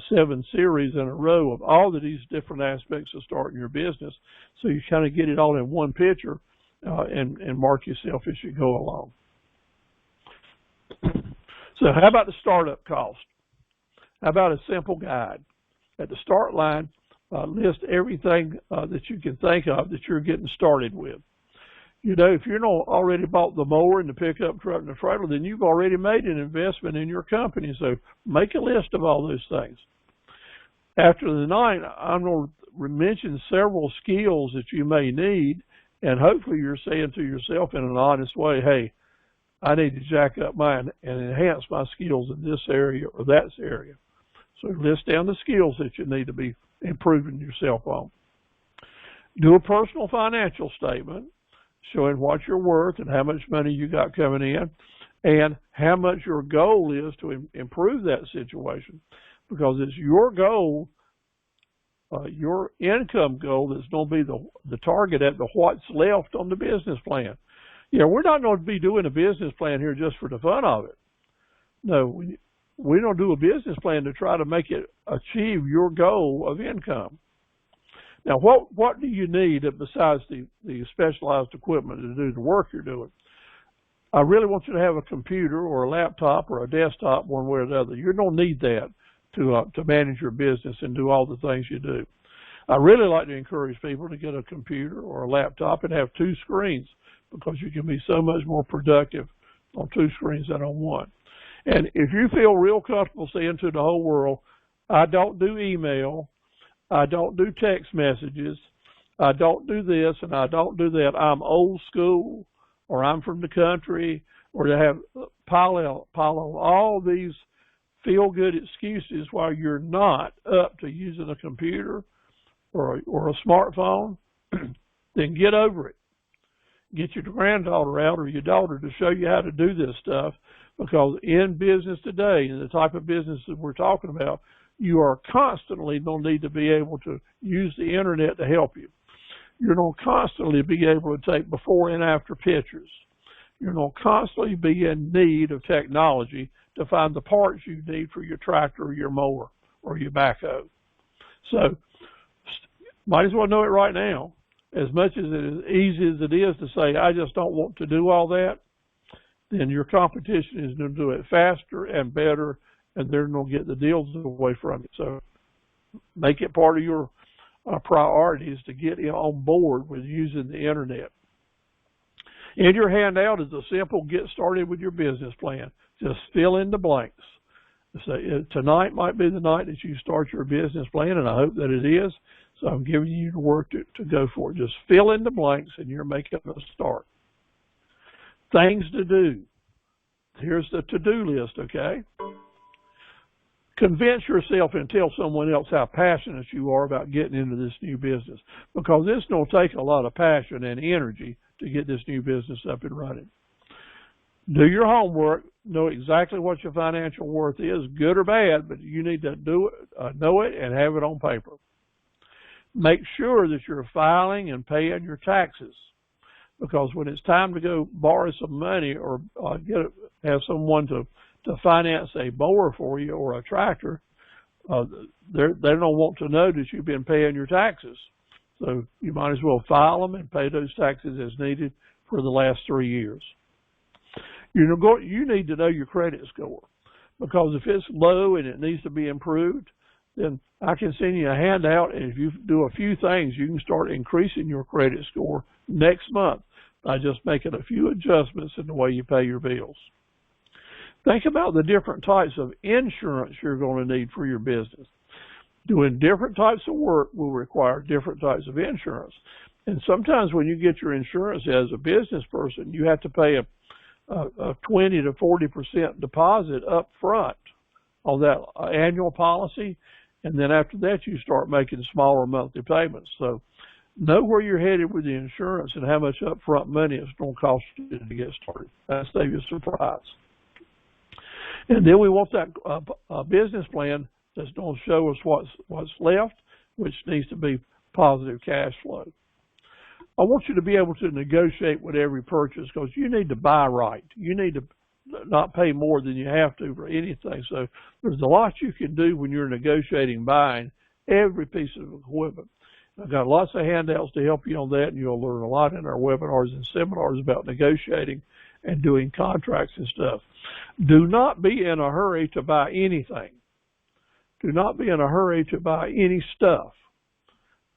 7 series in a row of all of these different aspects of starting your business, so you kind of get it all in one picture and mark yourself as you go along. So how about the startup cost? How about a simple guide? At the start line, list everything that you can think of that you're getting started with. You know, if you're not already bought the mower and the pickup truck and the trailer, then you've already made an investment in your company. So make a list of all those things. After the night, I'm going to mention several skills that you may need, and hopefully you're saying to yourself in an honest way, hey, I need to jack up mine and enhance my skills in this area or that area. So list down the skills that you need to be improving yourself on. Do a personal financial statement showing what you're worth and how much money you got coming in and how much your goal is to improve that situation, because it's your goal, your income goal, that's going to be the target at the what's left on the business plan. You know, we're not going to be doing a business plan here just for the fun of it. No, we don't do a business plan to try to make it achieve your goal of income. Now, what do you need besides the specialized equipment to do the work you're doing? I really want you to have a computer or a laptop or a desktop, one way or the other. You're going to need that to manage your business and do all the things you do. I really like to encourage people to get a computer or a laptop and have 2 screens, because you can be so much more productive on 2 screens than on one. And if you feel real comfortable saying to the whole world, I don't do email, I don't do text messages, I don't do this, and I don't do that, I'm old school, or I'm from the country, or to have pile all these feel-good excuses while you're not up to using a computer or a smartphone, then get over it. get your granddaughter out or your daughter to show you how to do this stuff, because in business today, in the type of business that we're talking about, you are constantly going to need to be able to use the internet to help you. You're going to constantly be able to take before and after pictures. You're going to constantly be in need of technology to find the parts you need for your tractor or your mower or your backhoe. So, might as well know it right now. As much as it is easy as it is to say, I just don't want to do all that, then your competition is going to do it faster and better, and they're going to get the deals away from you. So make it part of your priorities to get on board with using the internet. In your handout is a simple get started with your business plan. Just fill in the blanks. So tonight might be the night that you start your business plan, and I hope that it is. So I'm giving you the work to go for it. Just fill in the blanks, and you're making a start. Things to do. Here's the to-do list, okay? Convince yourself and tell someone else how passionate you are about getting into this new business, because it's going to take a lot of passion and energy to get this new business up and running. Do your homework. Know exactly what your financial worth is, good or bad, but you need to do it, know it, and have it on paper. Make sure that you're filing and paying your taxes, because when it's time to go borrow some money or have someone to finance a mower for you or a tractor, they don't want to know that you've been paying your taxes. So you might as well file them and pay those taxes as needed for the last 3 years. You need to know your credit score, because if it's low and it needs to be improved, then I can send you a handout, and if you do a few things, you can start increasing your credit score next month by just making a few adjustments in the way you pay your bills. Think about the different types of insurance you're going to need for your business. Doing different types of work will require different types of insurance. And sometimes when you get your insurance as a business person, you have to pay a 20 to 40% deposit up front on that annual policy, and then after that you start making smaller monthly payments. So know where you're headed with the insurance and how much upfront money it's going to cost you to get started. That'll save you a surprise. And then we want that business plan that's going to show us what's left, which needs to be positive cash flow. I want you to be able to negotiate with every purchase, because you need to buy right. You need to not pay more than you have to for anything. So there's a lot you can do when you're negotiating buying every piece of equipment. I've got lots of handouts to help you on that, and you'll learn a lot in our webinars and seminars about negotiating and doing contracts and stuff. Do not be in a hurry to buy anything. Do not be in a hurry to buy any stuff.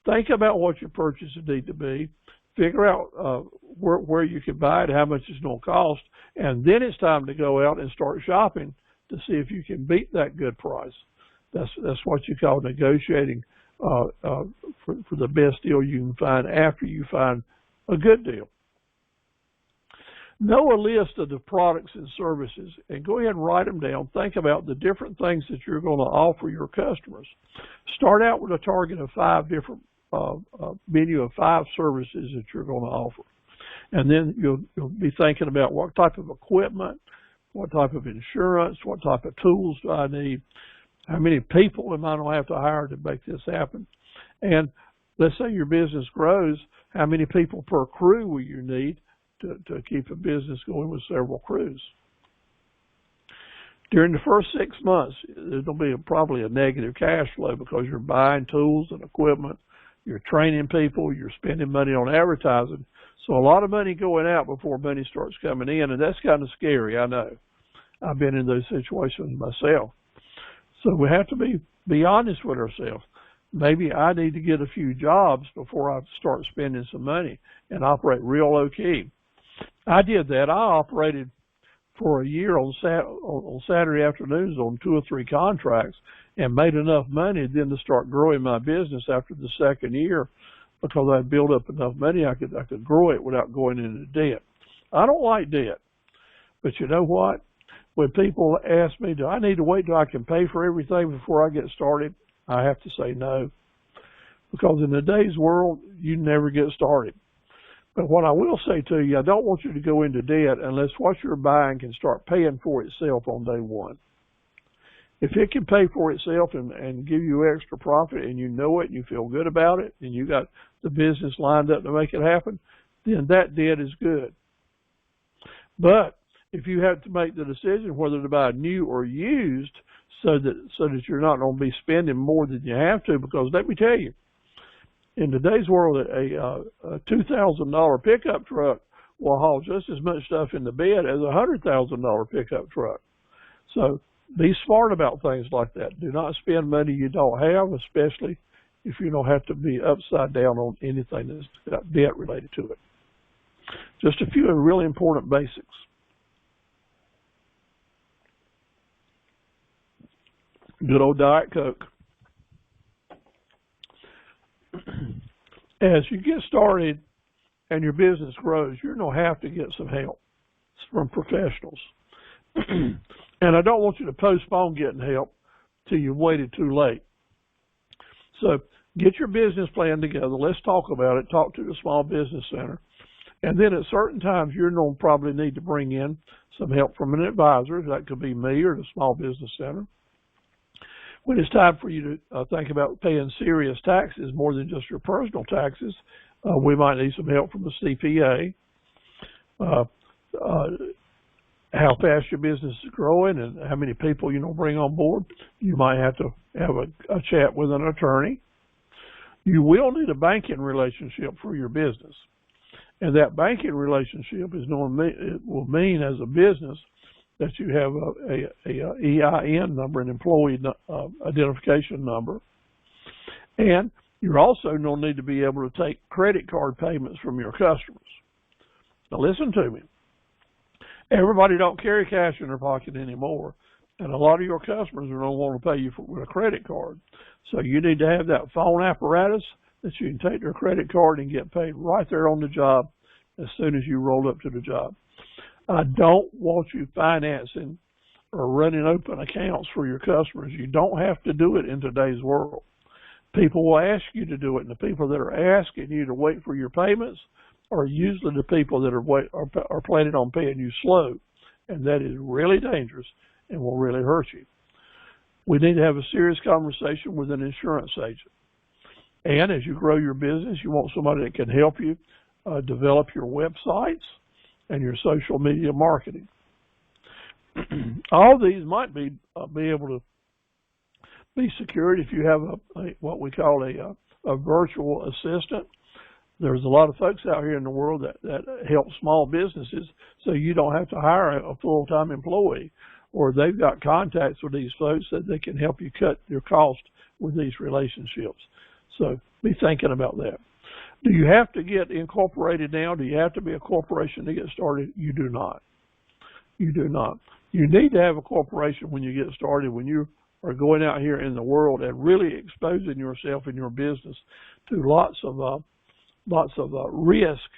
Think about what your purchases need to be. Figure out where you can buy it, how much it's going to cost, and then it's time to go out and start shopping to see if you can beat that good price. That's what you call negotiating for the best deal you can find after you find a good deal. Know a list of the products and services and go ahead and write them down. Think about the different things that you're going to offer your customers. Start out with a target of 5 different menu of 5 services that you're going to offer. And then you'll be thinking about what type of equipment, what type of insurance, what type of tools do I need, how many people am I going to have to hire to make this happen. And let's say your business grows, how many people per crew will you need to keep a business going with several crews. During the first 6 months, there's going to be probably a negative cash flow because you're buying tools and equipment, you're training people, you're spending money on advertising. So a lot of money going out before money starts coming in, and that's kind of scary, I know. I've been in those situations myself. So we have to be honest with ourselves. Maybe I need to get a few jobs before I start spending some money and operate real low-key. I did that. I operated for a year on Saturday afternoons on 2 or 3 contracts and made enough money then to start growing my business after the second year because I built up enough money I could grow it without going into debt. I don't like debt. But you know what? When people ask me, do I need to wait till I can pay for everything before I get started? I have to say no. Because in today's world, you never get started. But what I will say to you, I don't want you to go into debt unless what you're buying can start paying for itself on day one. If it can pay for itself and give you extra profit and you know it and you feel good about it and you got the business lined up to make it happen, then that debt is good. But if you have to make the decision whether to buy new or used so that you're not going to be spending more than you have to, because let me tell you, in today's world, a $2,000 pickup truck will haul just as much stuff in the bed as a $100,000 pickup truck. So be smart about things like that. Do not spend money you don't have, especially if you don't have to be upside down on anything that's got debt related to it. Just a few really important basics. Good old Diet Coke. As you get started and your business grows, you're going to have to get some help from professionals. And I don't want you to postpone getting help till you've waited too late. So get your business plan together. Let's talk about it. Talk to the Small Business Center. And then at certain times, you're going to probably need to bring in some help from an advisor. That could be me or the Small Business Center. When it's time for you to think about paying serious taxes more than just your personal taxes, we might need some help from the CPA. How fast your business is growing and how many people you bring on board. You might have to have a chat with an attorney. You will need a banking relationship for your business. And that banking relationship it will mean as a business that you have a EIN number, an employee identification number. And you're also going to need to be able to take credit card payments from your customers. Now listen to me. Everybody don't carry cash in their pocket anymore. And a lot of your customers are going to want to pay you with a credit card. So you need to have that phone apparatus that you can take their credit card and get paid right there on the job as soon as you roll up to the job. I don't want you financing or running open accounts for your customers. You don't have to do it in today's world. People will ask you to do it, and the people that are asking you to wait for your payments are usually the people that are planning on paying you slow, and that is really dangerous and will really hurt you. We need to have a serious conversation with an insurance agent. And as you grow your business, you want somebody that can help you develop your websites and your social media marketing. All these might be able to be secured if you have what we call a virtual assistant. There's a lot of folks out here in the world that help small businesses, so you don't have to hire a full-time employee, or they've got contacts with these folks that they can help you cut your cost with these relationships. So be thinking about that. Do you have to get incorporated now? Do you have to be a corporation to get started? You do not. You do not. You need to have a corporation when you get started, when you are going out here in the world and really exposing yourself and your business to lots of risk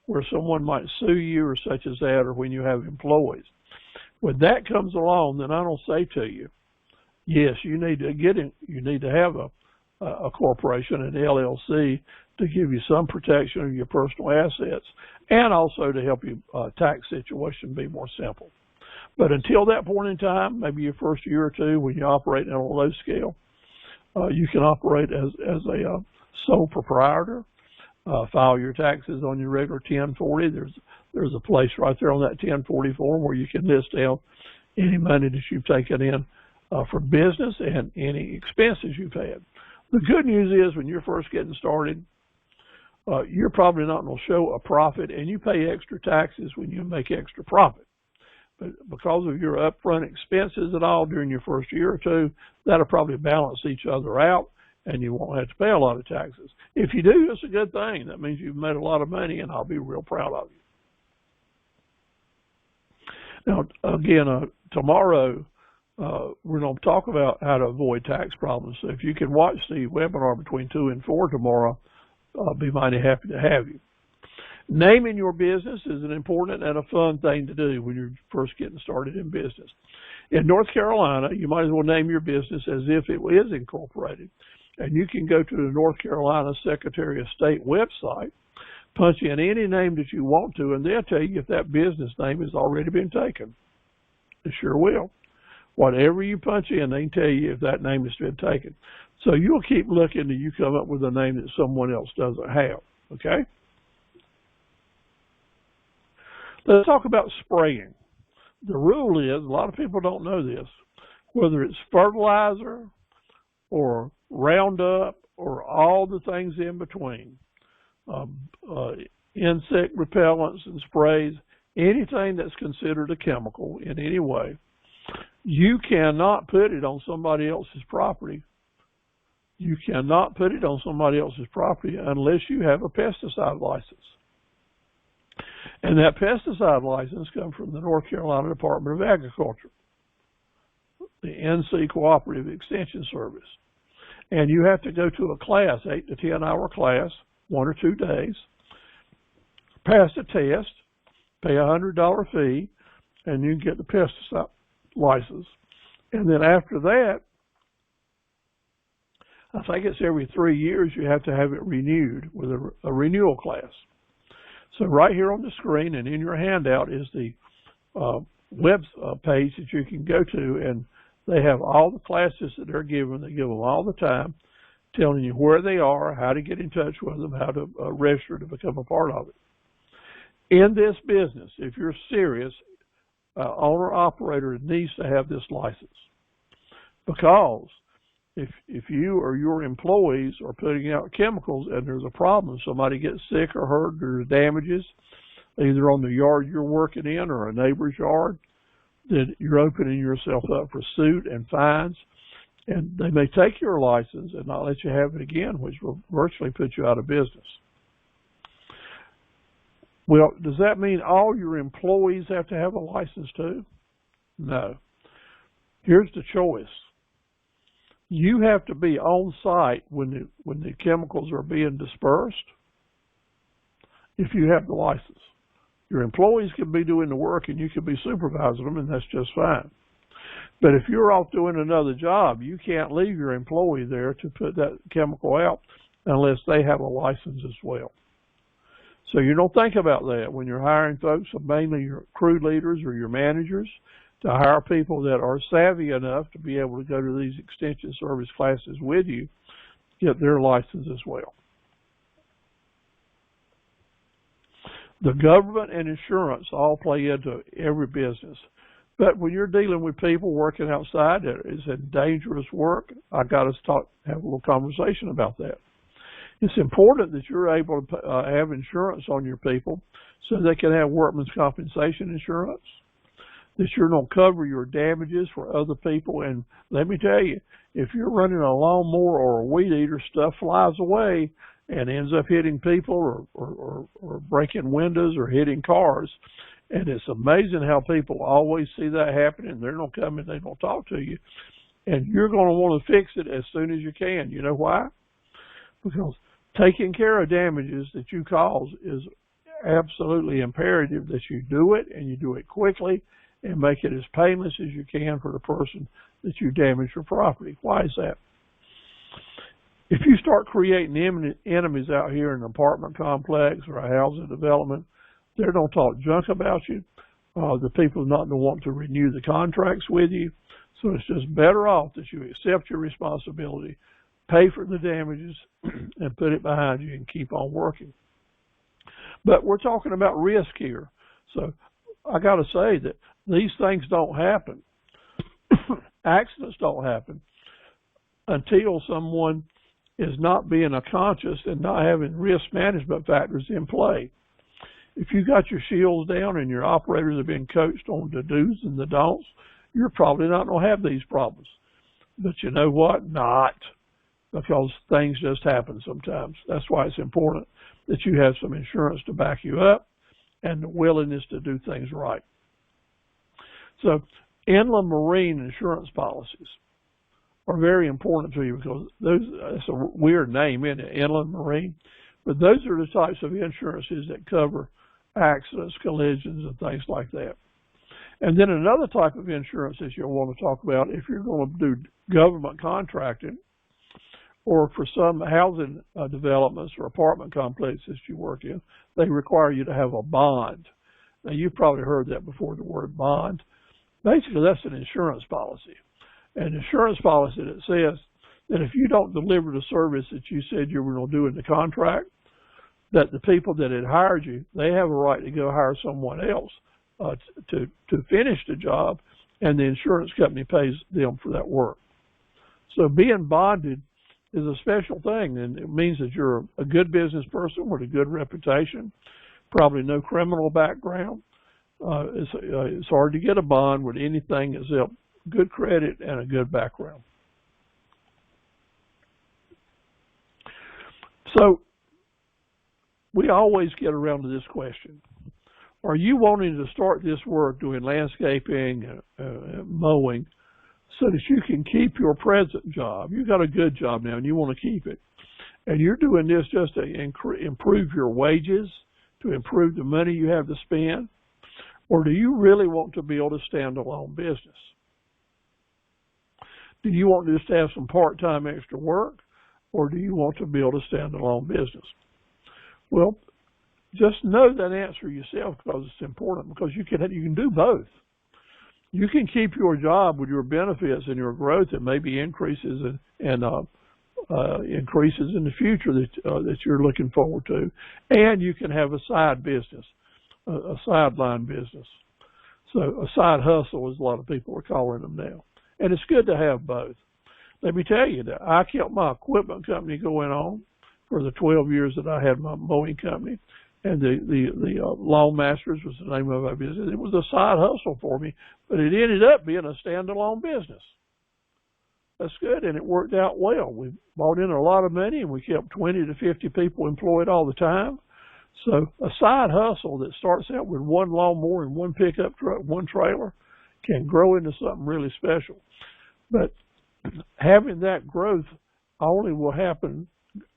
where someone might sue you or such as that, or when you have employees. When that comes along, then I don't say to you, yes, you need to get in, you need to have a corporation, an LLC, to give you some protection of your personal assets and also to help your tax situation be more simple. But until that point in time, maybe your first year or two when you operate on a low scale, you can operate as a sole proprietor. File your taxes on your regular 1040. There's a place right there on that 1040 form where you can list down any money that you've taken in for business and any expenses you've had. The good news is when you're first getting started, you're probably not going to show a profit, and you pay extra taxes when you make extra profit. But because of your upfront expenses and all during your first year or two, that'll probably balance each other out, and you won't have to pay a lot of taxes. If you do, it's a good thing. That means you've made a lot of money, and I'll be real proud of you. Now, again, tomorrow, we're going to talk about how to avoid tax problems. So if you can watch the webinar between 2 and 4 tomorrow, I'll be mighty happy to have you. Naming your business is an important and a fun thing to do when you're first getting started in business. In North Carolina, you might as well name your business as if it is incorporated. And you can go to the North Carolina Secretary of State website, Punch in any name that you want to, and they'll tell you if that business name has already been taken. It sure will. Whatever you punch in, they can tell you if that name has been taken. So you'll keep looking until you come up with a name that someone else doesn't have, okay? Let's talk about spraying. The rule is, a lot of people don't know this, whether it's fertilizer or Roundup or all the things in between, insect repellents and sprays, anything that's considered a chemical in any way, you cannot put it on somebody else's property. You cannot put it on somebody else's property unless you have a pesticide license. And that pesticide license comes from the North Carolina Department of Agriculture, the NC Cooperative Extension Service. And you have to go to a class, 8 to 10 hour class, 1 or 2 days, pass a test, pay a $100 fee, and you can get the pesticide license. And then after that, I think it's every 3 years you have to have it renewed with a renewal class. So right here on the screen and in your handout is the web page that you can go to, and they have all the classes that they're giving. They give them all the time, telling you where they are, how to get in touch with them, how to register to become a part of it. In this business, if you're serious, owner-operator needs to have this license, because if you or your employees are putting out chemicals and there's a problem, somebody gets sick or hurt, there's damages, either on the yard you're working in or a neighbor's yard, then you're opening yourself up for suit and fines, and they may take your license and not let you have it again, which will virtually put you out of business. Well, does that mean all your employees have to have a license too? No. Here's the choice. You have to be on site when the chemicals are being dispersed if you have the license. Your employees can be doing the work and you can be supervising them, and that's just fine. But if you're off doing another job, you can't leave your employee there to put that chemical out unless they have a license as well. So you don't think about that when you're hiring folks, mainly your crew leaders or your managers, to hire people that are savvy enough to be able to go to these extension service classes with you, get their license as well. The government and insurance all play into every business. But when you're dealing with people working outside that is in dangerous work, I got to have a little conversation about that. It's important that you're able to have insurance on your people so they can have workman's compensation insurance, that you're going to cover your damages for other people. And let me tell you, if you're running a lawnmower or a weed eater, stuff flies away and ends up hitting people or breaking windows or hitting cars. And it's amazing how people always see that happening. They're going to come and they're going to talk to you. And you're going to want to fix it as soon as you can. You know why? Because taking care of damages that you cause is absolutely imperative that you do it, and you do it quickly, and make it as painless as you can for the person that you damage your property. Why is that? If you start creating enemies out here in an apartment complex or a housing development, they're going to talk junk about you. The people are not going to want to renew the contracts with you. So it's just better off that you accept your responsibility, pay for the damages, and put it behind you and keep on working. But we're talking about risk here. So I got to say that these things don't happen. Accidents don't happen until someone is not being conscious and not having risk management factors in play. If you got your shields down and your operators have been coached on the do's and the don'ts, you're probably not going to have these problems. But you know what? Not. Because things just happen sometimes. That's why it's important that you have some insurance to back you up and the willingness to do things right. So inland marine insurance policies are very important to you because that's a weird name, isn't it? Inland marine. But those are the types of insurances that cover accidents, collisions, and things like that. And then another type of insurance that you'll want to talk about if you're going to do government contracting or for some housing developments or apartment complexes you work in, they require you to have a bond. Now, you've probably heard that before, the word bond. Basically, that's an insurance policy. An insurance policy that says that if you don't deliver the service that you said you were going to do in the contract, that the people that had hired you, they have a right to go hire someone else to finish the job, and the insurance company pays them for that work. So being bonded is a special thing, and it means that you're a good business person with a good reputation, probably no criminal background. It's hard to get a bond with anything except good credit and a good background. So we always get around to this question. Are you wanting to start this work doing landscaping, mowing, so that you can keep your present job? You've got a good job now and you want to keep it. And you're doing this just to improve your wages, to improve the money you have to spend? Or do you really want to build a standalone business? Do you want just to have some part-time extra work? Or do you want to build a standalone business? Well, just know that answer yourself, because it's important, because you can do both. You can keep your job with your benefits and your growth, and maybe increases and increases in the future that you're looking forward to, and you can have a side business, a sideline business. So a side hustle, as a lot of people are calling them now, and it's good to have both. Let me tell you that I kept my equipment company going on for the 12 years that I had my mowing company. And the Lawn Masters was the name of my business. It was a side hustle for me, but it ended up being a standalone business. That's good, and it worked out well. We brought in a lot of money, and we kept 20 to 50 people employed all the time. So a side hustle that starts out with one lawnmower and one pickup truck, one trailer, can grow into something really special. But having that growth only will happen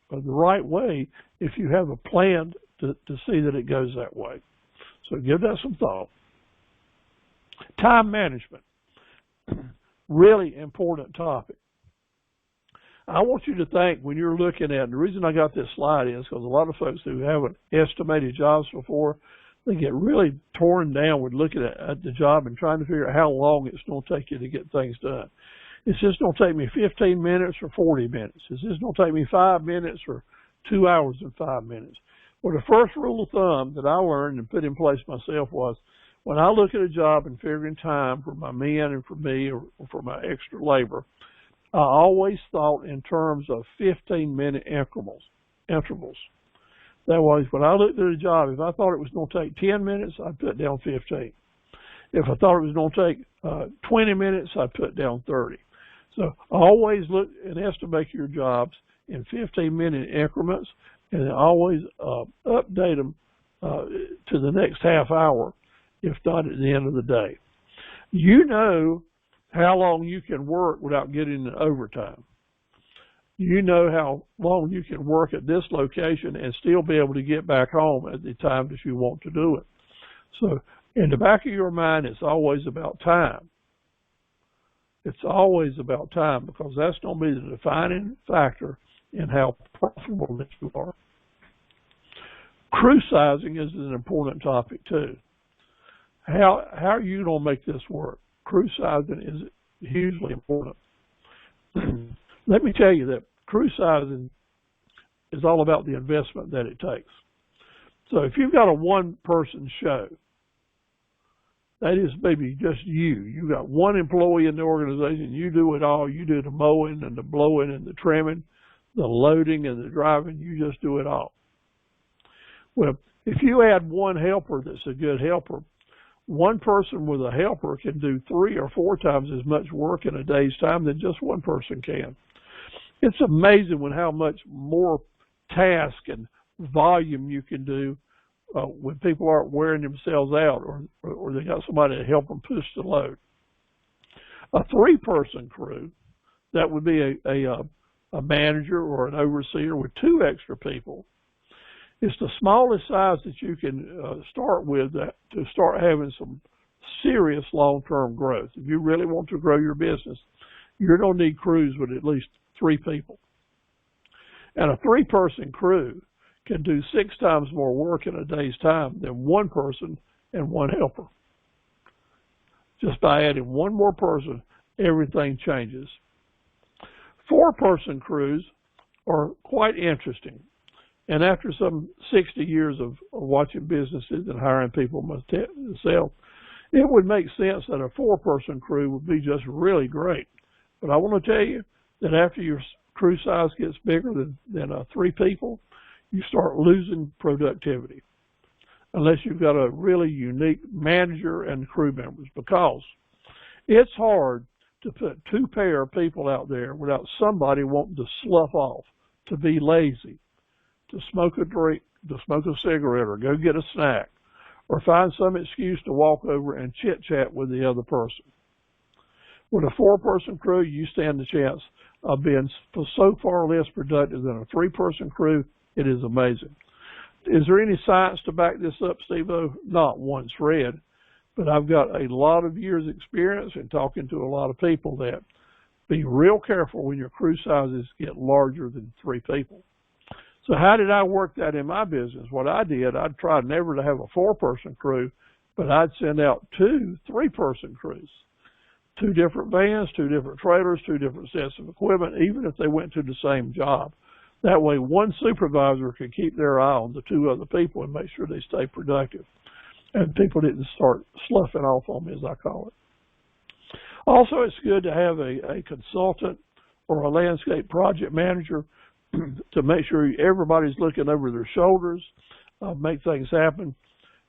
the right way if you have a plan to see that it goes that way. So give that some thought. Time management, really important topic. I want you to think when you're looking at, and the reason I got this slide is because a lot of folks who haven't estimated jobs before, they get really torn down with looking at the job and trying to figure out how long it's going to take you to get things done. Is this going to take me 15 minutes or 40 minutes? Is this going to take me 5 minutes or 2 hours and 5 minutes? Well, the first rule of thumb that I learned and put in place myself was, when I look at a job and figuring time for my men and for me or for my extra labor, I always thought in terms of 15-minute intervals. That was, when I looked at a job, if I thought it was going to take 10 minutes, I'd put down 15. If I thought it was going to take 20 minutes, I'd put down 30. So always look and estimate your jobs in 15-minute increments, and always update them to the next half hour, if not at the end of the day. You know how long you can work without getting an overtime. You know how long you can work at this location and still be able to get back home at the time that you want to do it. So in the back of your mind, it's always about time. It's always about time, because that's going to be the defining factor in how profitable that you are. Crew sizing is an important topic too. How are you going to make this work? Crew sizing is hugely important. Let me tell you that crew sizing is all about the investment that it takes. So if you've got a one-person show, that is maybe just you. You got one employee in the organization. You do it all. You do the mowing and the blowing and the trimming, the loading and the driving. You just do it all. Well, if you add one helper that's a good helper, one person with a helper can do 3 or 4 times as much work in a day's time than just one person can. It's amazing how much more task and volume you can do when people aren't wearing themselves out, or they got somebody to help them push the load. A 3-person crew, that would be a manager or an overseer with 2 extra people. It's the smallest size that you can start with to start having some serious long-term growth. If you really want to grow your business, you're going to need crews with at least 3 people. And a 3-person crew can do 6 times more work in a day's time than 1 person and 1 helper. Just by adding 1 more person, everything changes. 4-person crews are quite interesting. And after some 60 years of watching businesses and hiring people myself, it would make sense that a 4-person crew would be just really great. But I want to tell you that after your crew size gets bigger than 3 people, you start losing productivity unless you've got a really unique manager and crew members, because it's hard to put 2 pair of people out there without somebody wanting to slough off, to be lazy, to smoke a drink, to smoke a cigarette, or go get a snack, or find some excuse to walk over and chit-chat with the other person. With a 4-person crew, you stand the chance of being so far less productive than a 3-person crew. It is amazing. Is there any science to back this up, Steve-O? Not one shred, but I've got a lot of years experience in talking to a lot of people that be real careful when your crew sizes get larger than 3 people. So how did I work that in my business? What I did, I'd try never to have a 4-person crew, but I'd send out 2 3-person crews. 2 different vans, 2 different trailers, 2 different sets of equipment, even if they went to the same job. That way, 1 supervisor can keep their eye on the 2 other people and make sure they stay productive. And people didn't start sloughing off on me, as I call it. Also, it's good to have a consultant or a landscape project manager to make sure everybody's looking over their shoulders, make things happen.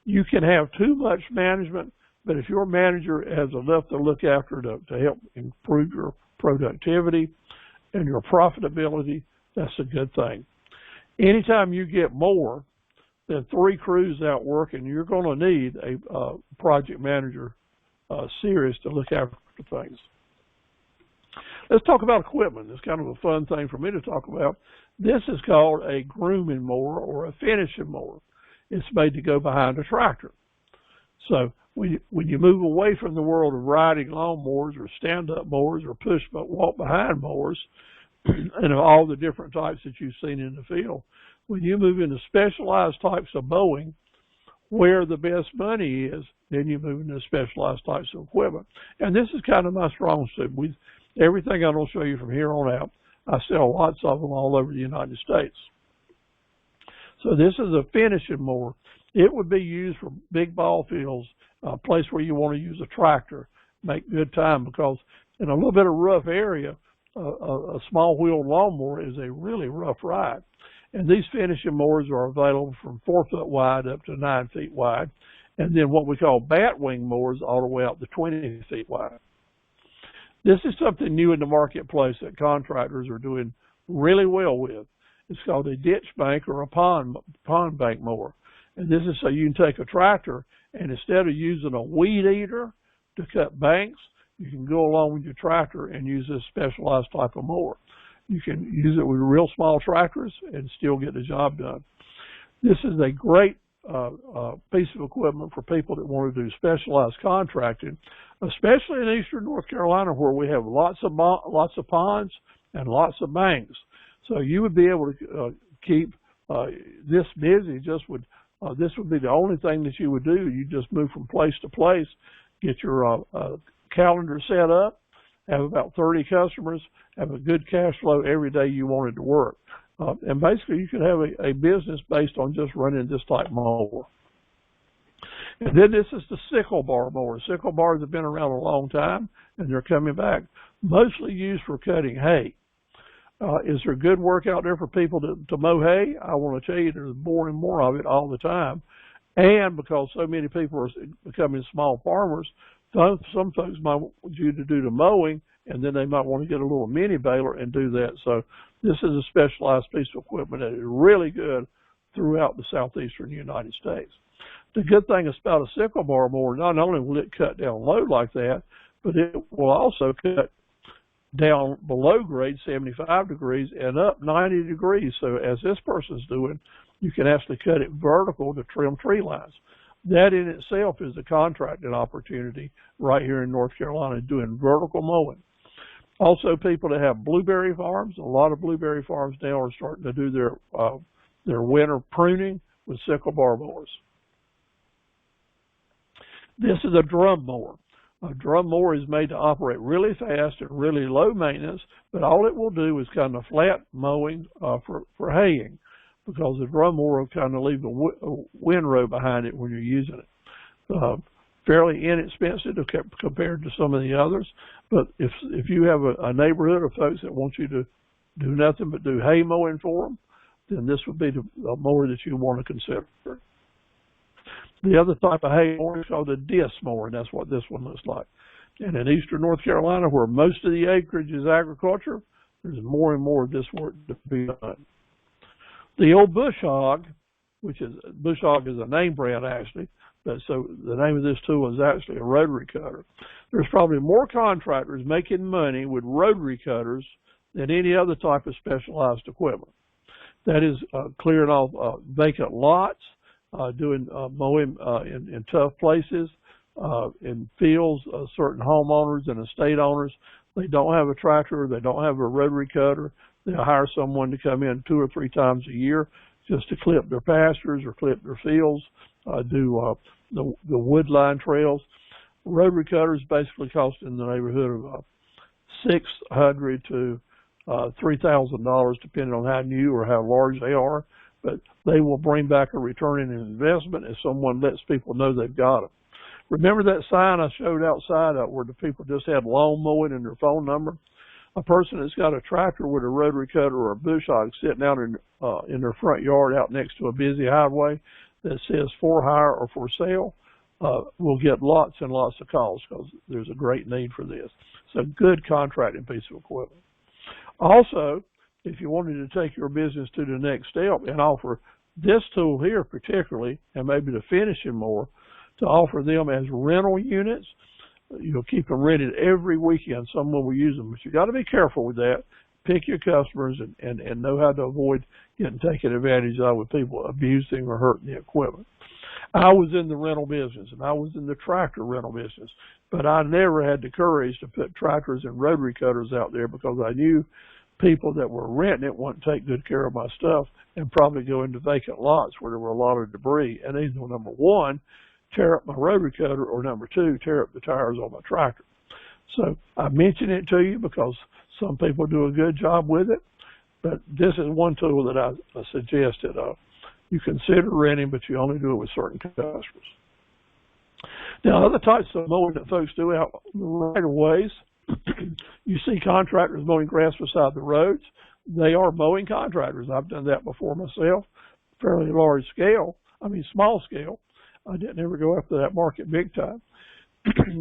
You can have too much management, but if your manager has enough to look after to help improve your productivity and your profitability, that's a good thing. Anytime you get more than 3 crews out working, you're going to need a project manager series to look after things. Let's talk about equipment. It's kind of a fun thing for me to talk about. This is called a grooming mower or a finishing mower. It's made to go behind a tractor. So when you move away from the world of riding lawnmowers or stand-up mowers or push but walk behind mowers and all the different types that you've seen in the field, when you move into specialized types of mowing, where the best money is, then you move into specialized types of equipment. And this is kind of my strong suit. Everything I'm going to show you from here on out, I sell lots of them all over the United States. So this is a finishing mower. It would be used for big ball fields, a place where you want to use a tractor, make good time, because in a little bit of rough area, a small wheeled lawnmower is a really rough ride. And these finishing mowers are available from 4 foot wide up to 9 feet wide. And then what we call bat wing mowers all the way up to 20 feet wide. This is something new in the marketplace that contractors are doing really well with. It's called a ditch bank or a pond bank mower. And this is so you can take a tractor and instead of using a weed eater to cut banks, you can go along with your tractor and use this specialized type of mower. You can use it with real small tractors and still get the job done. This is a great piece of equipment for people that want to do specialized contracting, especially in eastern North Carolina where we have lots of ponds and lots of banks. So you would be able to keep this busy. This would be the only thing that you would do. You just move from place to place, get your calendar set up, have about 30 customers, have a good cash flow every day you wanted to work. And basically you could have a business based on just running this type of mower. And then this is the sickle bar mower. Sickle bars have been around a long time and they're coming back, mostly used for cutting hay. Is there good work out there for people to mow hay? I want to tell you there's more and more of it all the time. And because so many people are becoming small farmers, some folks might want you to do the mowing, and then they might want to get a little mini baler and do that. So this is a specialized piece of equipment that is really good throughout the southeastern United States. The good thing about a sickle bar mower, not only will it cut down load like that, but it will also cut down below grade 75 degrees and up 90 degrees. So as this person's doing, you can actually cut it vertical to trim tree lines. That in itself is a contracting opportunity right here in North Carolina doing vertical mowing. Also, people that have blueberry farms, a lot of blueberry farms now are starting to do their winter pruning with sickle bar mowers. This is a drum mower. A drum mower is made to operate really fast and really low maintenance, but all it will do is kind of flat mowing for haying, because the drum mower will kind of leave a windrow behind it when you're using it. Fairly inexpensive compared to some of the others, but if you have a neighborhood of folks that want you to do nothing but do hay mowing for them, then this would be the mower that you want to consider. The other type of hay mower is called a disc mower, and that's what this one looks like. And in eastern North Carolina, where most of the acreage is agriculture, there's more and more of this work to be done. The old bush hog, bush hog is a name brand actually, but so the name of this tool is actually a rotary cutter. There's probably more contractors making money with rotary cutters than any other type of specialized equipment. That is clearing off vacant lots, doing mowing in tough places, in fields. Certain homeowners and estate owners, they don't have a tractor, they don't have a rotary cutter. They'll hire someone to come in 2 or 3 times a year just to clip their pastures or clip their fields, do the wood line trails. Rotary cutters basically cost in the neighborhood of $600 to $3,000, depending on how new or how large they are. But they will bring back a return in investment if someone lets people know they've got them. Remember that sign I showed outside where the people just had lawn mowing and their phone number? A person that's got a tractor with a rotary cutter or a bush hog sitting out in their front yard out next to a busy highway that says for hire or for sale will get lots and lots of calls, because there's a great need for this. It's a good contracting piece of equipment. Also, if you wanted to take your business to the next step and offer this tool here particularly, and maybe the finishing mower, to offer them as rental units, you'll keep them rented every weekend. Someone will use them, but you got to be careful with that. Pick your customers and know how to avoid getting taken advantage of with people abusing or hurting the equipment. I was in the rental business, and I was in the tractor rental business, but I never had the courage to put tractors and rotary cutters out there, because I knew people that were renting it wouldn't take good care of my stuff and probably go into vacant lots where there were a lot of debris, and either number one, tear up my rotary cutter, or number two, tear up the tires on my tractor. So I mention it to you because some people do a good job with it, but this is one tool that I suggested you consider renting, but you only do it with certain customers. Now, other types of mowing that folks do out right of ways, you see contractors mowing grass beside the roads. They are mowing contractors. I've done that before myself, fairly large scale. I mean, small scale. I didn't ever go after that market big time.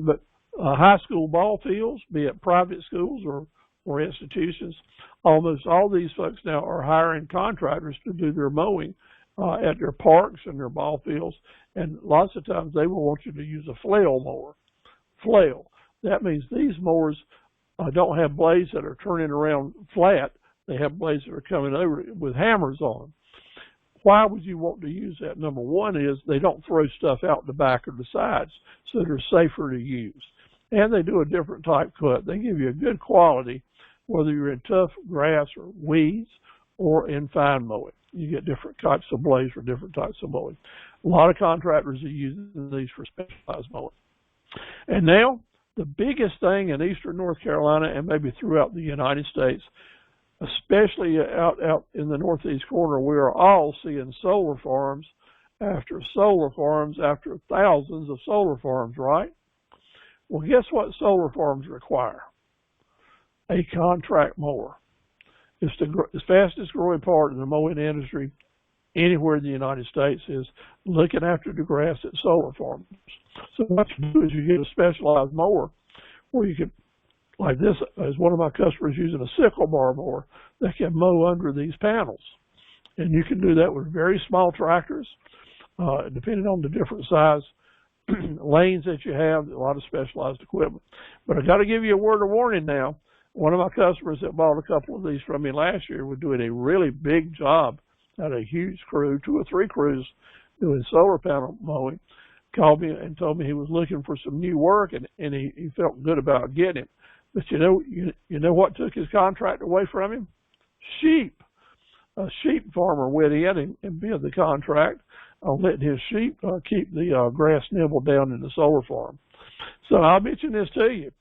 But high school ball fields, be it private schools or institutions, almost all these folks now are hiring contractors to do their mowing at their parks and their ball fields. And lots of times they will want you to use a flail mower. Flail. That means these mowers don't have blades that are turning around flat. They have blades that are coming over with hammers on them. Why would you want to use that? Number one is they don't throw stuff out the back or the sides, so they're safer to use. And they do a different type cut. They give you a good quality, whether you're in tough grass or weeds or in fine mowing. You get different types of blades for different types of mowing. A lot of contractors are using these for specialized mowing. And now, the biggest thing in eastern North Carolina and maybe throughout the United States, especially out in the northeast corner, we are all seeing solar farms after thousands of solar farms, right? Well, guess what solar farms require? A contract mower. It's the fastest growing part of the mowing industry anywhere in the United States is looking after the grass at solar farms. So what you do is you get a specialized mower where you can, like this, as one of my customers using a sickle bar mower that can mow under these panels. And you can do that with very small tractors, depending on the different size lanes that you have, a lot of specialized equipment. But I got to give you a word of warning now. One of my customers that bought a couple of these from me last year was doing a really big job, had a huge crew, 2 or 3 crews doing solar panel mowing, called me and told me he was looking for some new work, and he felt good about getting it. But you know what took his contract away from him? Sheep. A sheep farmer went in and bid the contract on letting his sheep keep the grass nibbled down in the solar farm. So I'll mention this to you.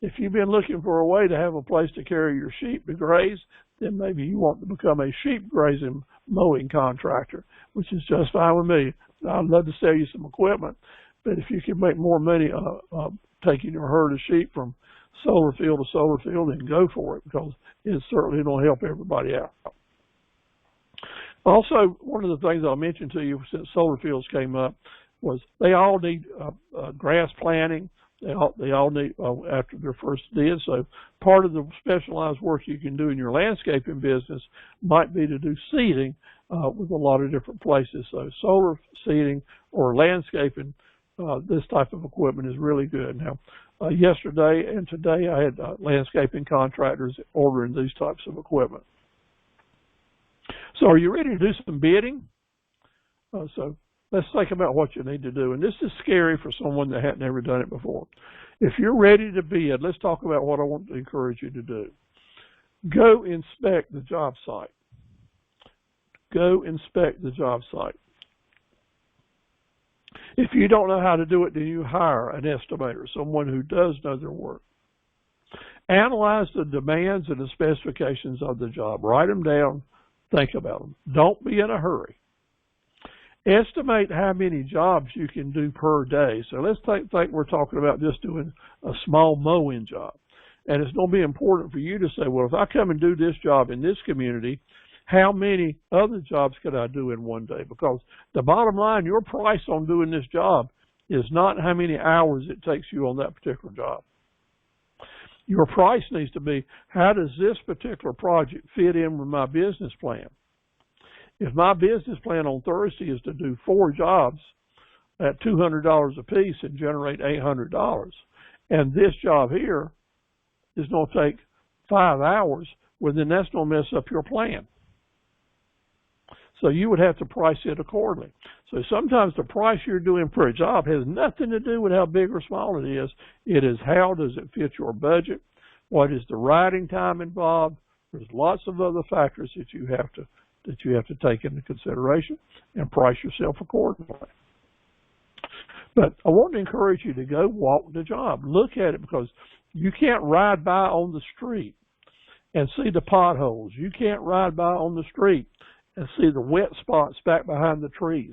If you've been looking for a way to have a place to carry your sheep to graze, then maybe you want to become a sheep grazing mowing contractor, which is just fine with me. I'd love to sell you some equipment, but if you can make more money taking your herd of sheep from solar field to solar field, then go for it, because it's certainly going to help everybody out. Also, one of the things I'll mention to you since solar fields came up was they all need grass planting. They all need after their first did. So part of the specialized work you can do in your landscaping business might be to do seeding with a lot of different places. So solar seeding or landscaping, this type of equipment is really good. Now, yesterday and today I had landscaping contractors ordering these types of equipment. So are you ready to do some bidding? So let's think about what you need to do. And this is scary for someone that hadn't ever done it before. If you're ready to bid, let's talk about what I want to encourage you to do. Go inspect the job site. Go inspect the job site. If you don't know how to do it, then you hire an estimator, someone who does know their work. Analyze the demands and the specifications of the job. Write them down. Think about them. Don't be in a hurry. Estimate how many jobs you can do per day. So let's think we're talking about just doing a small mowing job. And it's going to be important for you to say, well, if I come and do this job in this community, how many other jobs could I do in one day? Because the bottom line, your price on doing this job is not how many hours it takes you on that particular job. Your price needs to be, how does this particular project fit in with my business plan? If my business plan on Thursday is to do 4 jobs at $200 a piece and generate $800, and this job here is going to take 5 hours, well, then that's going to mess up your plan. So you would have to price it accordingly. So sometimes the price you're doing per a job has nothing to do with how big or small it is. It is how does it fit your budget? What is the riding time involved? There's lots of other factors that you have to take into consideration and price yourself accordingly. But I want to encourage you to go walk the job. Look at it, because you can't ride by on the street and see the potholes. You can't ride by on the street and see the wet spots back behind the trees.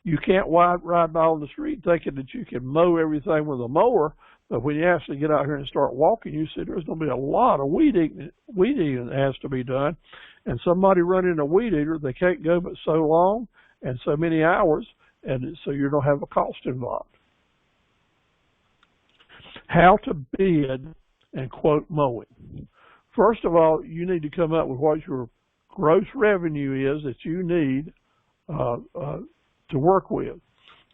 You can't ride by on the street thinking that you can mow everything with a mower, but when you actually get out here and start walking, you see there's going to be a lot of weed eating that has to be done. And somebody running a weed eater, they can't go but so long and so many hours, and so you're going to have a cost involved. How to bid and quote mowing. First of all, you need to come up with what your gross revenue is that you need to work with.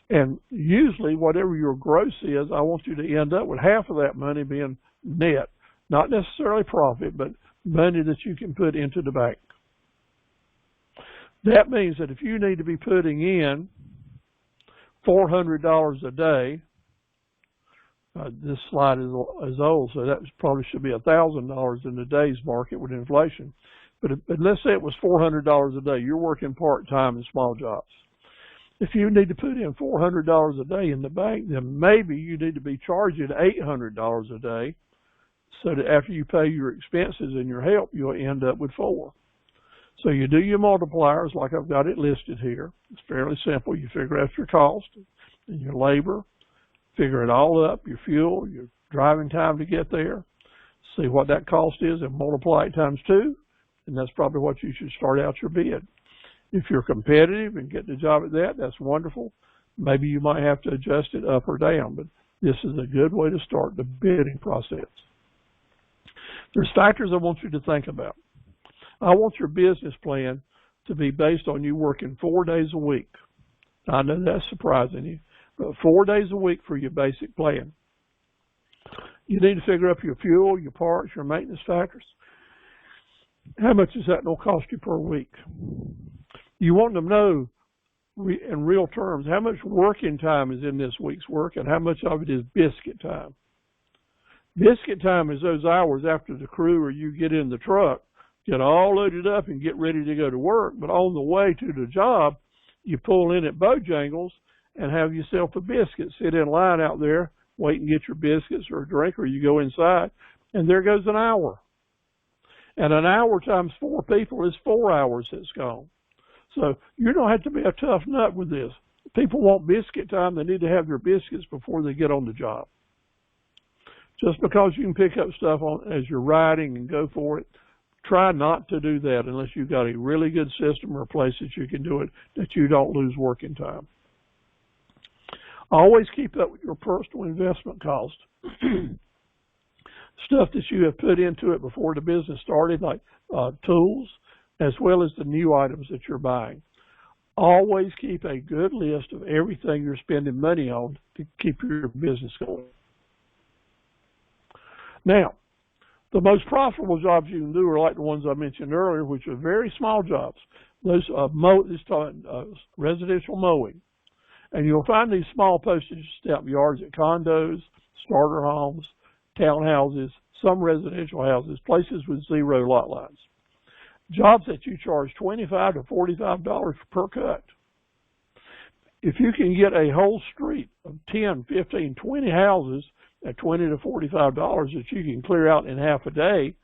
And usually, whatever your gross is, I want you to end up with half of that money being net, not necessarily profit, but money that you can put into the bank. That means that if you need to be putting in $400 a day, this slide is old, so that probably should be $1,000 in today's market with inflation. But let's say it was $400 a day. You're working part-time in small jobs. If you need to put in $400 a day in the bank, then maybe you need to be charging $800 a day, so that after you pay your expenses and your help, you'll end up with $400. So you do your multipliers like I've got it listed here. It's fairly simple. You figure out your cost and your labor, figure it all up, your fuel, your driving time to get there, see what that cost is and multiply it times 2, and that's probably what you should start out your bid. If you're competitive and get the job at that, that's wonderful. Maybe you might have to adjust it up or down, but this is a good way to start the bidding process. There's factors I want you to think about. I want your business plan to be based on you working 4 days a week. I know that's surprising you, but 4 days a week for your basic plan. You need to figure up your fuel, your parts, your maintenance factors. How much is that going to cost you per week? You want to know in real terms how much working time is in this week's work and how much of it is biscuit time. Biscuit time is those hours after the crew or you get in the truck, get all loaded up and get ready to go to work. But on the way to the job, you pull in at Bojangles and have yourself a biscuit. Sit in line out there, wait and get your biscuits or a drink, or you go inside, and there goes an hour. And an hour times 4 people is 4 hours that's gone. So you don't have to be a tough nut with this. People want biscuit time. They need to have their biscuits before they get on the job. Just because you can pick up stuff on as you're riding and go for it, try not to do that unless you've got a really good system or a place that you can do it, that you don't lose working time. Always keep up with your personal investment cost. Stuff that you have put into it before the business started, like tools, as well as the new items that you're buying. Always keep a good list of everything you're spending money on to keep your business going. Now, the most profitable jobs you can do are like the ones I mentioned earlier, which are very small jobs. Those residential mowing. And you'll find these small postage stamp yards at condos, starter homes, townhouses, some residential houses, places with 0 lot lines. Jobs that you charge $25 to $45 per cut. If you can get a whole street of 10, 15, 20 houses at $20 to $45 that you can clear out in half a day,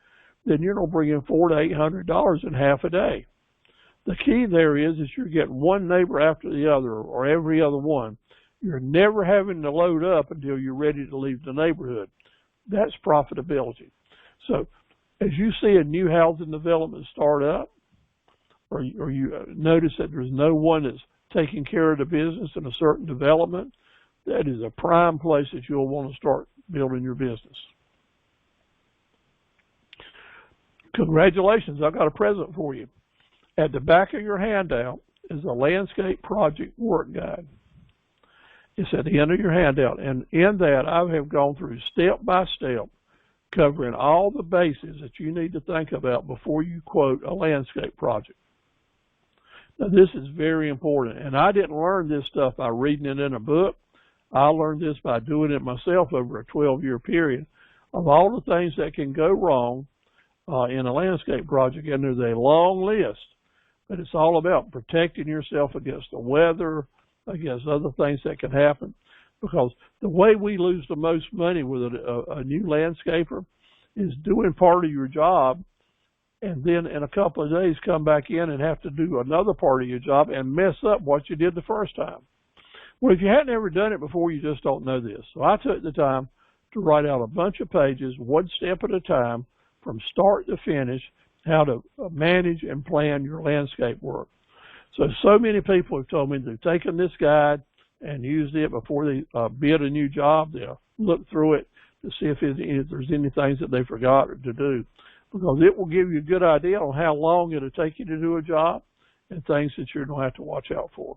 then you're going to bring in $400 to $800 in half a day. The key there is you're getting one neighbor after the other, or every other one. You're never having to load up until you're ready to leave the neighborhood. That's profitability. So as you see a new housing development start up, or you notice that there's no one that's taking care of the business in a certain development, that is a prime place that you'll want to start building your business. Congratulations, I've got a present for you. At the back of your handout is a landscape project work guide. It's at the end of your handout, and in that I have gone through step by step, covering all the bases that you need to think about before you quote a landscape project. Now, this is very important, and I didn't learn this stuff by reading it in a book. I learned this by doing it myself over a 12-year period of all the things that can go wrong in a landscape project, and there's a long list, but it's all about protecting yourself against the weather, against other things that can happen, because the way we lose the most money with a new landscaper is doing part of your job and then in a couple of days come back in and have to do another part of your job and mess up what you did the first time. Well, if you hadn't ever done it before, you just don't know this. So I took the time to write out a bunch of pages, one step at a time, from start to finish, how to manage and plan your landscape work. So many people have told me they've taken this guide and used it before they bid a new job. They'll look through it to see if there's any things that they forgot to do, because it will give you a good idea on how long it'll take you to do a job and things that you're going to have to watch out for.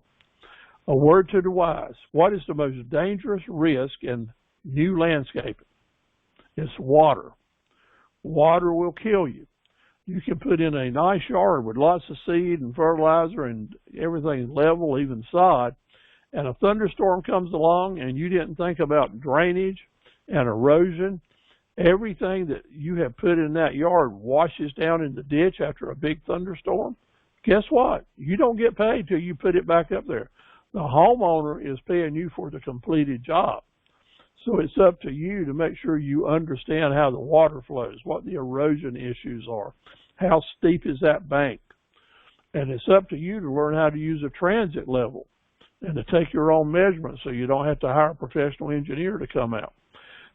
A word to the wise. What is the most dangerous risk in new landscaping? It's water. Water will kill you. You can put in a nice yard with lots of seed and fertilizer and everything level, even sod, and a thunderstorm comes along and you didn't think about drainage and erosion. Everything that you have put in that yard washes down in the ditch after a big thunderstorm. Guess what? You don't get paid till you put it back up there. The homeowner is paying you for the completed job. So it's up to you to make sure you understand how the water flows, what the erosion issues are, how steep is that bank. And it's up to you to learn how to use a transit level and to take your own measurements so you don't have to hire a professional engineer to come out.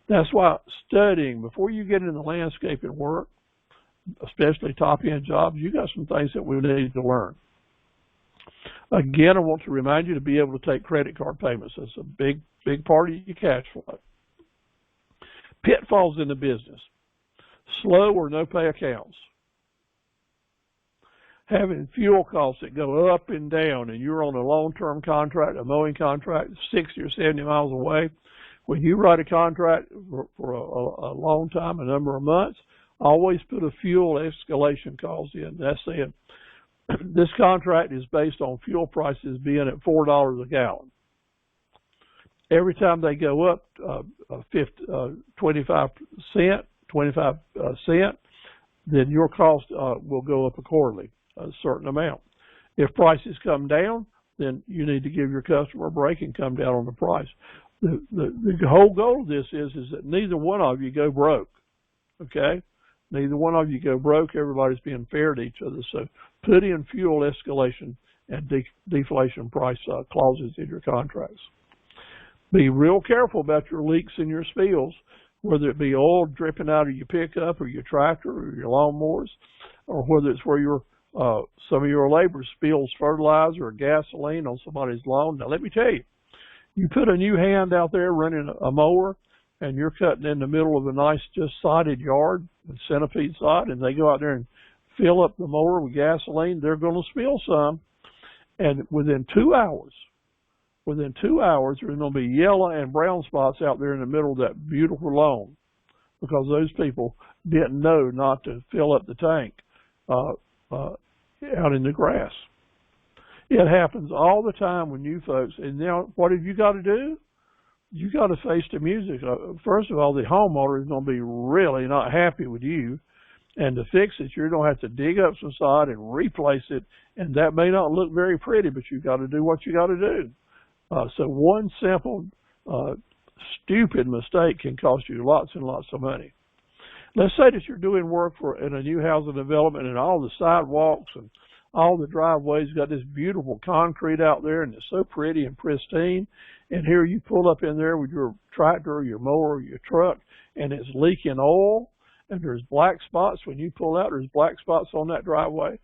That's why studying, before you get into landscaping work, especially top-end jobs, you got some things that we need to learn. Again, I want to remind you to be able to take credit card payments. That's a big part of your cash flow. Pitfalls in the business. Slow or no pay accounts. Having fuel costs that go up and down, and you're on a long-term contract, a mowing contract, 60 or 70 miles away. When you write a contract for a long time, a number of months, always put a fuel escalation clause in. That's saying this contract is based on fuel prices being at $4 a gallon. every time they go up 25 cent, then your cost will go up accordingly, a certain amount. If prices come down, then you need to give your customer a break and come down on the price. The whole goal of this is that neither one of you go broke, okay? Neither one of you go broke. Everybody's being fair to each other. So put in fuel escalation and deflation price clauses in your contracts. Be real careful about your leaks in your spills, whether it be oil dripping out of your pickup or your tractor or your lawnmowers, or whether it's where your some of your labor spills fertilizer or gasoline on somebody's lawn. Now, let me tell you, you put a new hand out there running a mower, and you're cutting in the middle of a nice, just sodded yard with centipede sod, and they go out there and fill up the mower with gasoline, they're going to spill some. And within 2 hours, there's going to be yellow and brown spots out there in the middle of that beautiful lawn because those people didn't know not to fill up the tank out in the grass. It happens all the time when you folks, and now what have you got to do? You got to face the music. First of all, the homeowner is going to be really not happy with you, and to fix it, you're going to have to dig up some sod and replace it, and that may not look very pretty, but you got to do what you got to do. So one simple, stupid mistake can cost you lots and lots of money. Let's say that you're doing work in a new housing development, and all the sidewalks and all the driveways got this beautiful concrete out there, and it's so pretty and pristine. And here you pull up in there with your tractor, or your mower, or your truck, and it's leaking oil, and there's black spots. When you pull out, there's black spots on that driveway.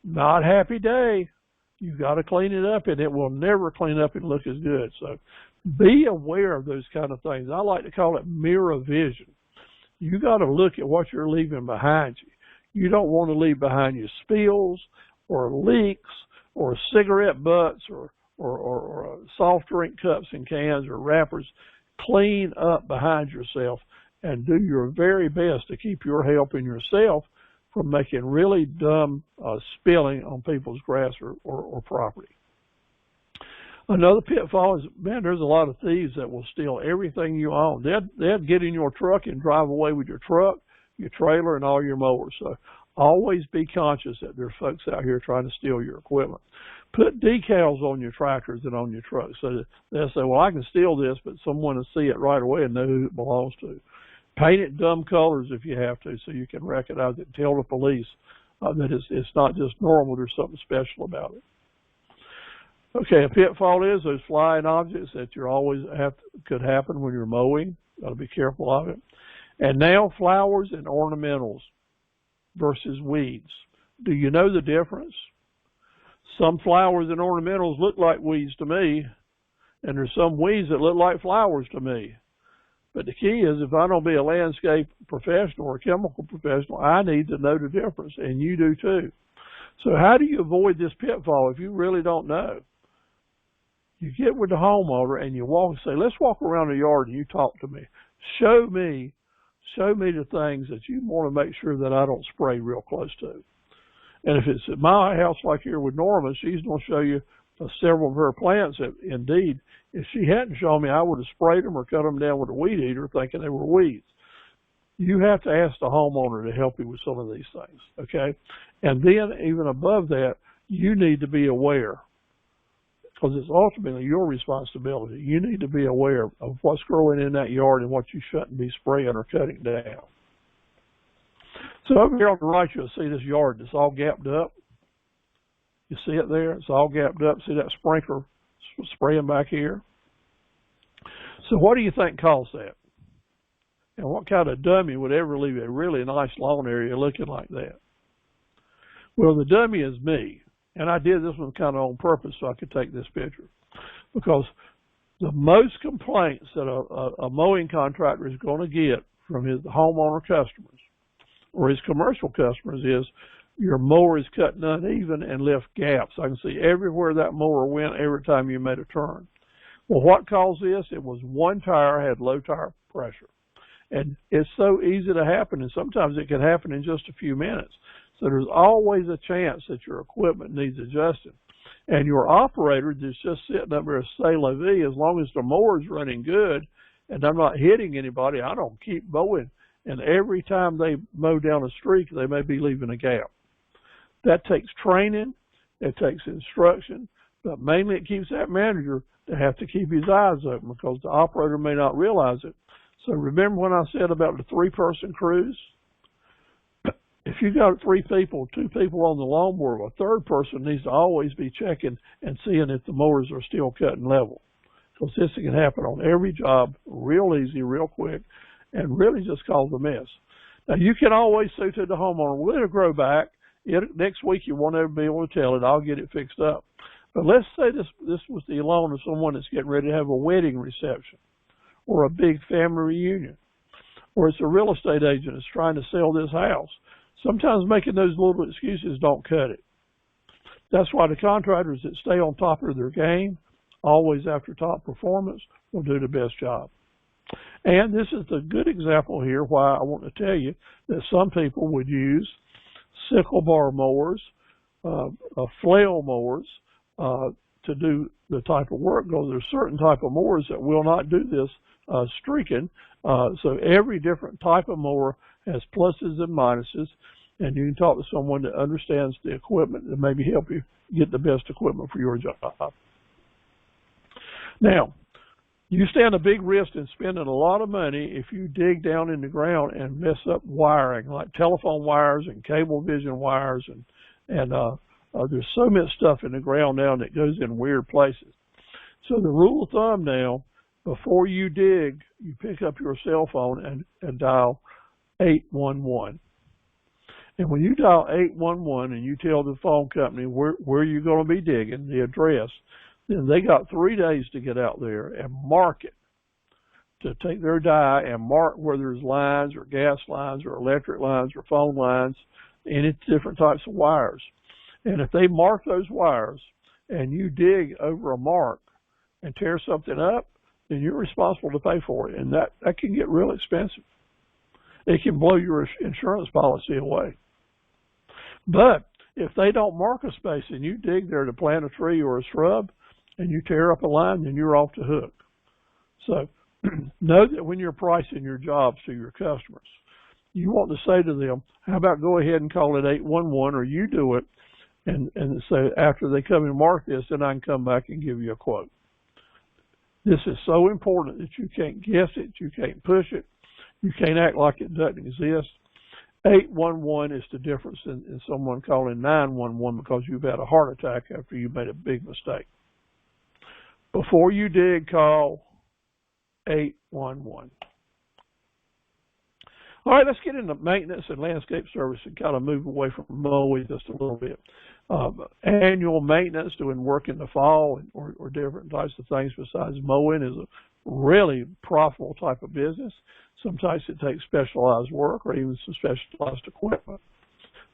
Not a happy day. You got to clean it up, and it will never clean up and look as good. So be aware of those kind of things. I like to call it mirror vision. You got to look at what you're leaving behind you. You don't want to leave behind you spills or leaks or cigarette butts or soft drink cups and cans or wrappers. Clean up behind yourself and do your very best to keep your help and yourself from making really dumb spilling on people's grass or property. Another pitfall is, man, there's a lot of thieves that will steal everything you own. They'll get in your truck and drive away with your truck, your trailer, and all your mowers. So always be conscious that there's folks out here trying to steal your equipment. Put decals on your tractors and on your trucks so that they'll say, well, I can steal this, but someone will see it right away and know who it belongs to. Paint it dumb colors if you have to so you can recognize it and tell the police that it's not just normal, there's something special about it. Okay, a pitfall is those flying objects that you always could happen when you're mowing. Got to be careful of it. And now flowers and ornamentals versus weeds. Do you know the difference? Some flowers and ornamentals look like weeds to me, and there's some weeds that look like flowers to me. But the key is, if I'm going to be a landscape professional or a chemical professional, I need to know the difference, and you do too. So how do you avoid this pitfall if you really don't know? You get with the homeowner and you walk and say, let's walk around the yard and you talk to me. Show me the things that you want to make sure that I don't spray real close to. And if it's at my house like here with Norma, she's going to show you several of her plants that, indeed, if she hadn't shown me, I would have sprayed them or cut them down with a weed eater thinking they were weeds. You have to ask the homeowner to help you with some of these things, okay? And then, even above that, you need to be aware, because it's ultimately your responsibility. You need to be aware of what's growing in that yard and what you shouldn't be spraying or cutting down. So over here on the right, you'll see this yard that's all gapped up. You see it there? It's all gapped up. See that sprinkler spraying back here? So what do you think caused that? And what kind of dummy would ever leave a really nice lawn area looking like that? Well, the dummy is me. And I did this one kind of on purpose so I could take this picture. Because the most complaints that a mowing contractor is going to get from his homeowner customers or his commercial customers is your mower is cutting uneven and left gaps. I can see everywhere that mower went every time you made a turn. Well, what caused this? It was one tire had low tire pressure. And it's so easy to happen, and sometimes it can happen in just a few minutes. So there's always a chance that your equipment needs adjusting. And your operator that's just sitting up there say la vie, as long as the mower's running good and I'm not hitting anybody, I don't keep mowing. And every time they mow down a streak, they may be leaving a gap. That takes training, it takes instruction, but mainly it keeps that manager to have to keep his eyes open because the operator may not realize it. So remember when I said about the 3-person crews? If you got 3 people, 2 people on the lawnmower, a third person needs to always be checking and seeing if the mowers are still cutting level. Because this can happen on every job real easy, real quick, and really just cause a mess. Now, you can always say to the homeowner, well, it'll grow back. Next week you won't ever be able to tell it. I'll get it fixed up. But let's say this was the lawn of someone that's getting ready to have a wedding reception or a big family reunion, or it's a real estate agent that's trying to sell this house. Sometimes making those little excuses don't cut it. That's why the contractors that stay on top of their game, always after top performance, will do the best job. And this is the good example here why I want to tell you that some people would use sickle bar mowers, flail mowers, to do the type of work, because there's certain type of mowers that will not do this streaking. So every different type of mower has pluses and minuses, and you can talk to someone that understands the equipment and maybe help you get the best equipment for your job. Now, you stand a big risk in spending a lot of money if you dig down in the ground and mess up wiring, like telephone wires and cable vision wires, and there's so much stuff in the ground now that goes in weird places. So the rule of thumb now, before you dig, you pick up your cell phone and dial 811. And when you dial 811 and you tell the phone company where you're going to be digging, the address, then they got 3 days to get out there and mark it, to take their die and mark where there's lines or gas lines or electric lines or phone lines, any different types of wires. And if they mark those wires and you dig over a mark and tear something up, then you're responsible to pay for it. And that can get real expensive. It can blow your insurance policy away. But if they don't mark a space and you dig there to plant a tree or a shrub and you tear up a line, then you're off the hook. So know that when you're pricing your jobs to your customers, you want to say to them, how about go ahead and call it 811, or you do it, and say after they come and mark this, then I can come back and give you a quote. This is so important that you can't guess it, you can't push it, you can't act like it doesn't exist. 811 is the difference in someone calling 911 because you've had a heart attack after you made a big mistake. Before you dig, call 811. All right, let's get into maintenance and landscape service and kind of move away from mowing just a little bit. Annual maintenance, doing work in the fall or different types of things besides mowing, is a really profitable type of business. Sometimes it takes specialized work or even some specialized equipment.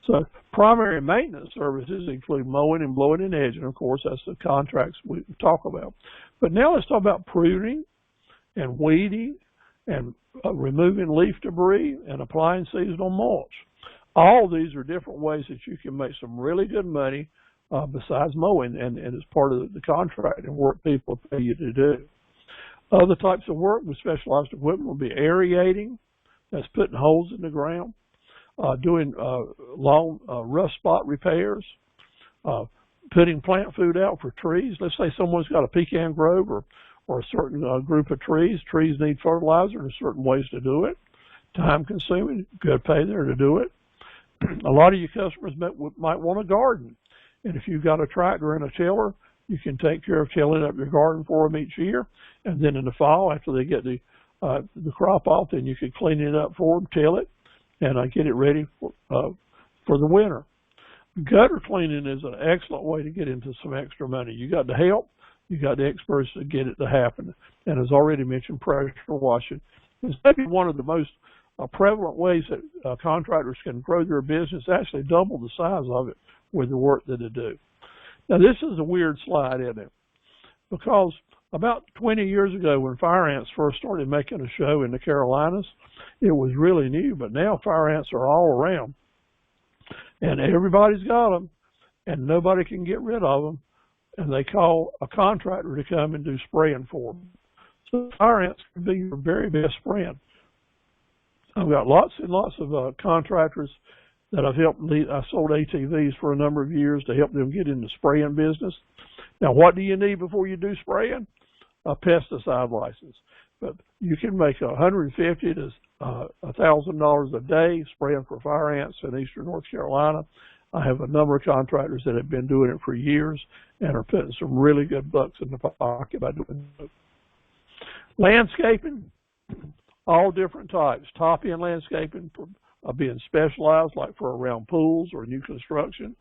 So primary maintenance services include mowing and blowing and edging. Of course, that's the contracts we talk about. But now let's talk about pruning and weeding and removing leaf debris and applying seasonal mulch. All of these are different ways that you can make some really good money besides mowing, and it's part of the contract and work people pay you to do. Other types of work with specialized equipment will be aerating, that's putting holes in the ground, doing long rust spot repairs, putting plant food out for trees. Let's say someone's got a pecan grove or a certain group of trees. Trees need fertilizer, and there's certain ways to do it. Time consuming, good pay there to do it. A lot of your customers might want a garden, and if you've got a tractor and a tiller, you can take care of tilling up your garden for them each year, and then in the fall, after they get the crop off, then you can clean it up for them, till it, and get it ready for the winter. Gutter cleaning is an excellent way to get into some extra money. You got the help, you got the experts to get it to happen, and as already mentioned, pressure washing is maybe one of the most prevalent ways that contractors can grow their business, actually double the size of it with the work that they do. Now, this is a weird slide, isn't it? Because about 20 years ago when fire ants first started making a show in the Carolinas, it was really new, but now fire ants are all around. And everybody's got them, and nobody can get rid of them and they call a contractor to come and do spraying for them. So fire ants can be your very best friend. I've got lots and lots of contractors that I've helped lead. I sold ATVs for a number of years to help them get into spraying business. Now, what do you need before you do spraying? A pesticide license. But you can make $150 to $1,000 a day spraying for fire ants in eastern North Carolina. I have a number of contractors that have been doing it for years and are putting some really good bucks in the pocket by doing it. Landscaping, all different types. Top-end landscaping being specialized, like for around pools or new construction.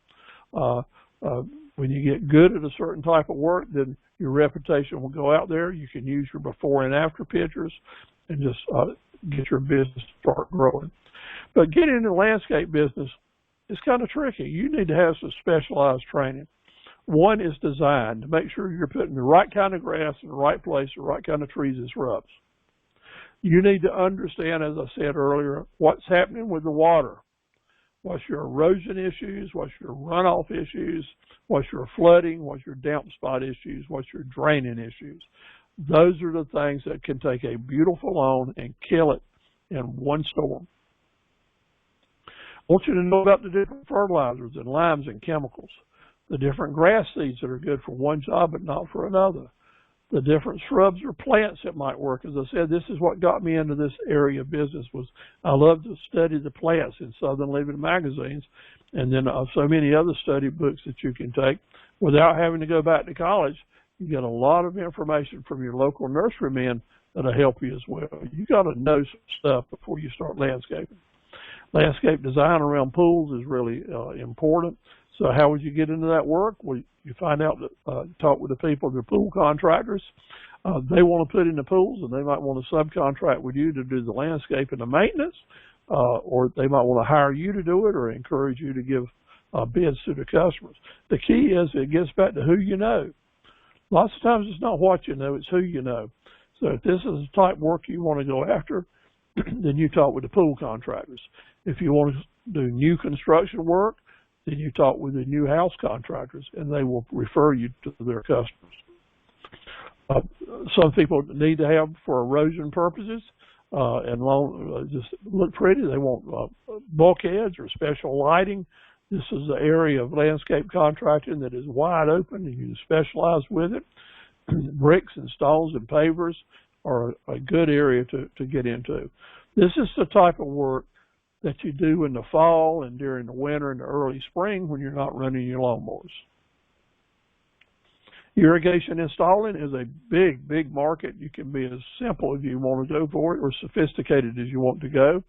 When you get good at a certain type of work, then your reputation will go out there. You can use your before and after pictures and just get your business to start growing. But getting into the landscape business is kind of tricky. You need to have some specialized training. One is design, to make sure you're putting the right kind of grass in the right place, the right kind of trees and shrubs. You need to understand, as I said earlier, what's happening with the water. What's your erosion issues? What's your runoff issues? What's your flooding? What's your damp spot issues? What's your draining issues? Those are the things that can take a beautiful lawn and kill it in one storm. I want you to know about the different fertilizers and limes and chemicals, the different grass seeds that are good for one job but not for another, the different shrubs or plants that might work. As I said, this is what got me into this area of business. Was I love to study the plants in Southern Living magazines, and then so many other study books that you can take without having to go back to college. You get a lot of information from your local nurserymen that'll help you as well. You got to know some stuff before you start landscaping. Landscape design around pools is really important. So how would you get into that work? Well, you find out that talk with the people, the pool contractors. They want to put in the pools, and they might want to subcontract with you to do the landscape and the maintenance, or they might want to hire you to do it or encourage you to give bids to the customers. The key is it gets back to who you know. Lots of times it's not what you know, it's who you know. So if this is the type of work you want to go after, then you talk with the pool contractors. If you want to do new construction work, then you talk with the new house contractors, and they will refer you to their customers. Some people need to have, for erosion purposes, and just look pretty. They want bulkheads or special lighting. This is the area of landscape contracting that is wide open, and you specialize with it. Bricks and stones and pavers are a good area to get into. This is the type of work that you do in the fall and during the winter and the early spring when you're not running your lawnmowers. Irrigation installing is a big, big market. You can be as simple as you want to go for it or sophisticated as you want to go.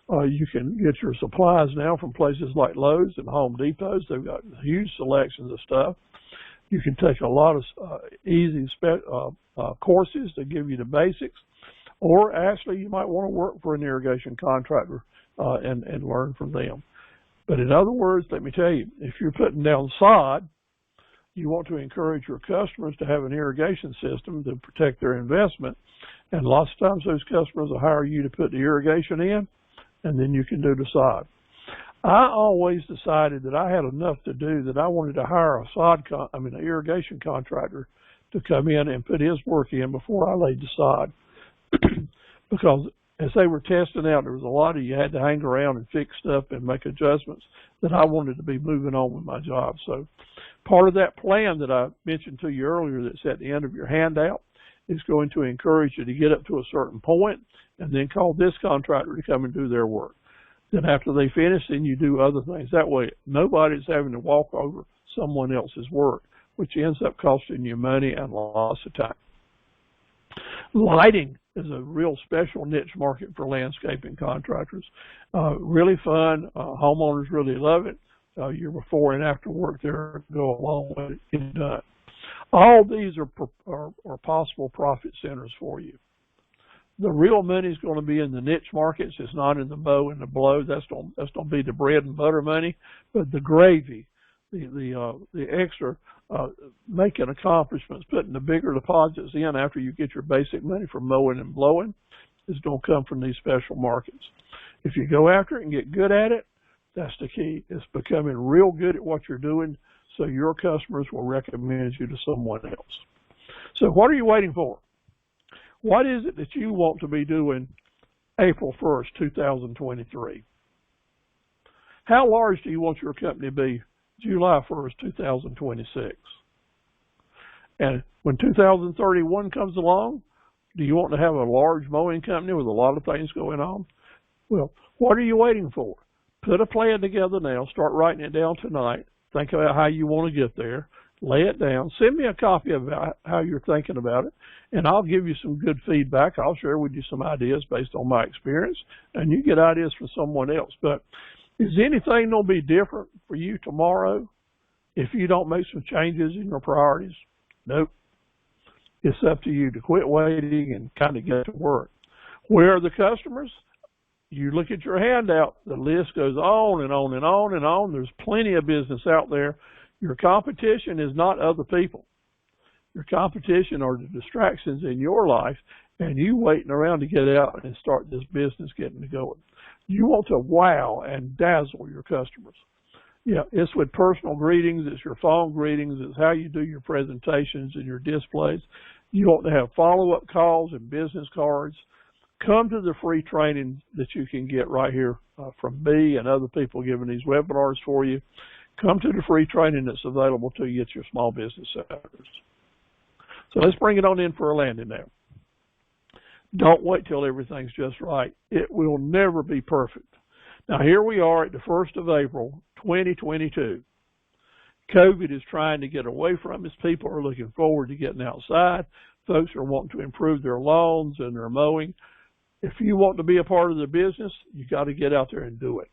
You can get your supplies now from places like Lowe's and Home Depots. They've got huge selections of stuff. You can take a lot of easy courses to give you the basics, or actually you might want to work for an irrigation contractor and learn from them. But in other words, let me tell you, if you're putting down sod, you want to encourage your customers to have an irrigation system to protect their investment. And lots of times those customers will hire you to put the irrigation in, and then you can do the sod. I always decided that I had enough to do that I wanted to hire an irrigation contractor to come in and put his work in before I laid the sod. Because as they were testing out, there was a lot of you had to hang around and fix stuff and make adjustments that I wanted to be moving on with my job. So part of that plan that I mentioned to you earlier that's at the end of your handout is going to encourage you to get up to a certain point and then call this contractor to come and do their work. Then after they finish, then you do other things. That way, nobody's having to walk over someone else's work, which ends up costing you money and lots of time. Lighting is a real special niche market for landscaping contractors. Really fun. Homeowners really love it. Your before and after work there go a long way to get it done. All these are possible profit centers for you. The real money is going to be in the niche markets. It's not in the mow and the blow. That's going to be the bread and butter money. But the gravy, the extra making accomplishments, putting the bigger deposits in after you get your basic money from mowing and blowing, is going to come from these special markets. If you go after it and get good at it, that's the key. It's becoming real good at what you're doing so your customers will recommend you to someone else. So what are you waiting for? What is it that you want to be doing April 1st, 2023? How large do you want your company to be July 1st, 2026? And when 2031 comes along, do you want to have a large mowing company with a lot of things going on? Well, what are you waiting for? Put a plan together now. Start writing it down tonight. Think about how you want to get there. Lay it down. Send me a copy of how you're thinking about it, and I'll give you some good feedback. I'll share with you some ideas based on my experience, and you get ideas from someone else. But is anything going to be different for you tomorrow if you don't make some changes in your priorities? Nope. It's up to you to quit waiting and kind of get to work. Where are the customers? You look at your handout, the list goes on and on and on and on. There's plenty of business out there. Your competition is not other people. Your competition are the distractions in your life, and you waiting around to get out and start this business getting going. You want to wow and dazzle your customers. Yeah, it's with personal greetings, it's your phone greetings, it's how you do your presentations and your displays. You want to have follow-up calls and business cards. Come to the free training that you can get right here from me and other people giving these webinars for you. Come to the free training that's available to you at your small business centers. So let's bring it on in for a landing now. Don't wait till everything's just right. It will never be perfect. Now here we are at the 1st of April, 2022. COVID is trying to get away from us. People are looking forward to getting outside. Folks are wanting to improve their lawns and their mowing. If you want to be a part of the business, you got to get out there and do it.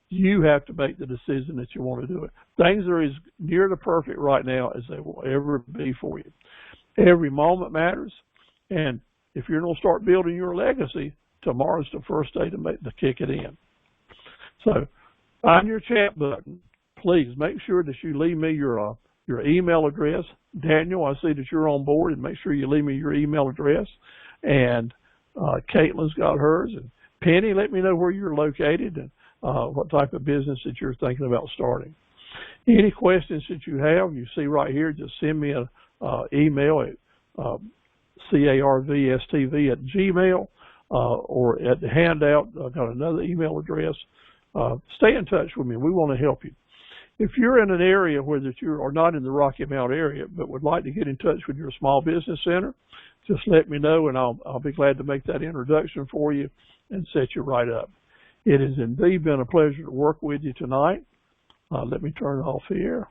You have to make the decision that you want to do it. Things are as near to perfect right now as they will ever be for you. Every moment matters, and if you're going to start building your legacy, tomorrow's the first day to kick it in. So find your chat button. Please make sure that you leave me your email address. Daniel, I see that you're on board, and make sure you leave me your email address. And Caitlin's got hers. And Penny, let me know where you're located and what type of business that you're thinking about starting. Any questions that you have, you see right here, just send me an email at carvstv@gmail or at the handout. I've got another email address. Stay in touch with me. We want to help you. If you're in an area where that you are not in the Rocky Mount area but would like to get in touch with your small business center, just let me know, and I'll be glad to make that introduction for you and set you right up. It has indeed been a pleasure to work with you tonight. Let me turn it off here.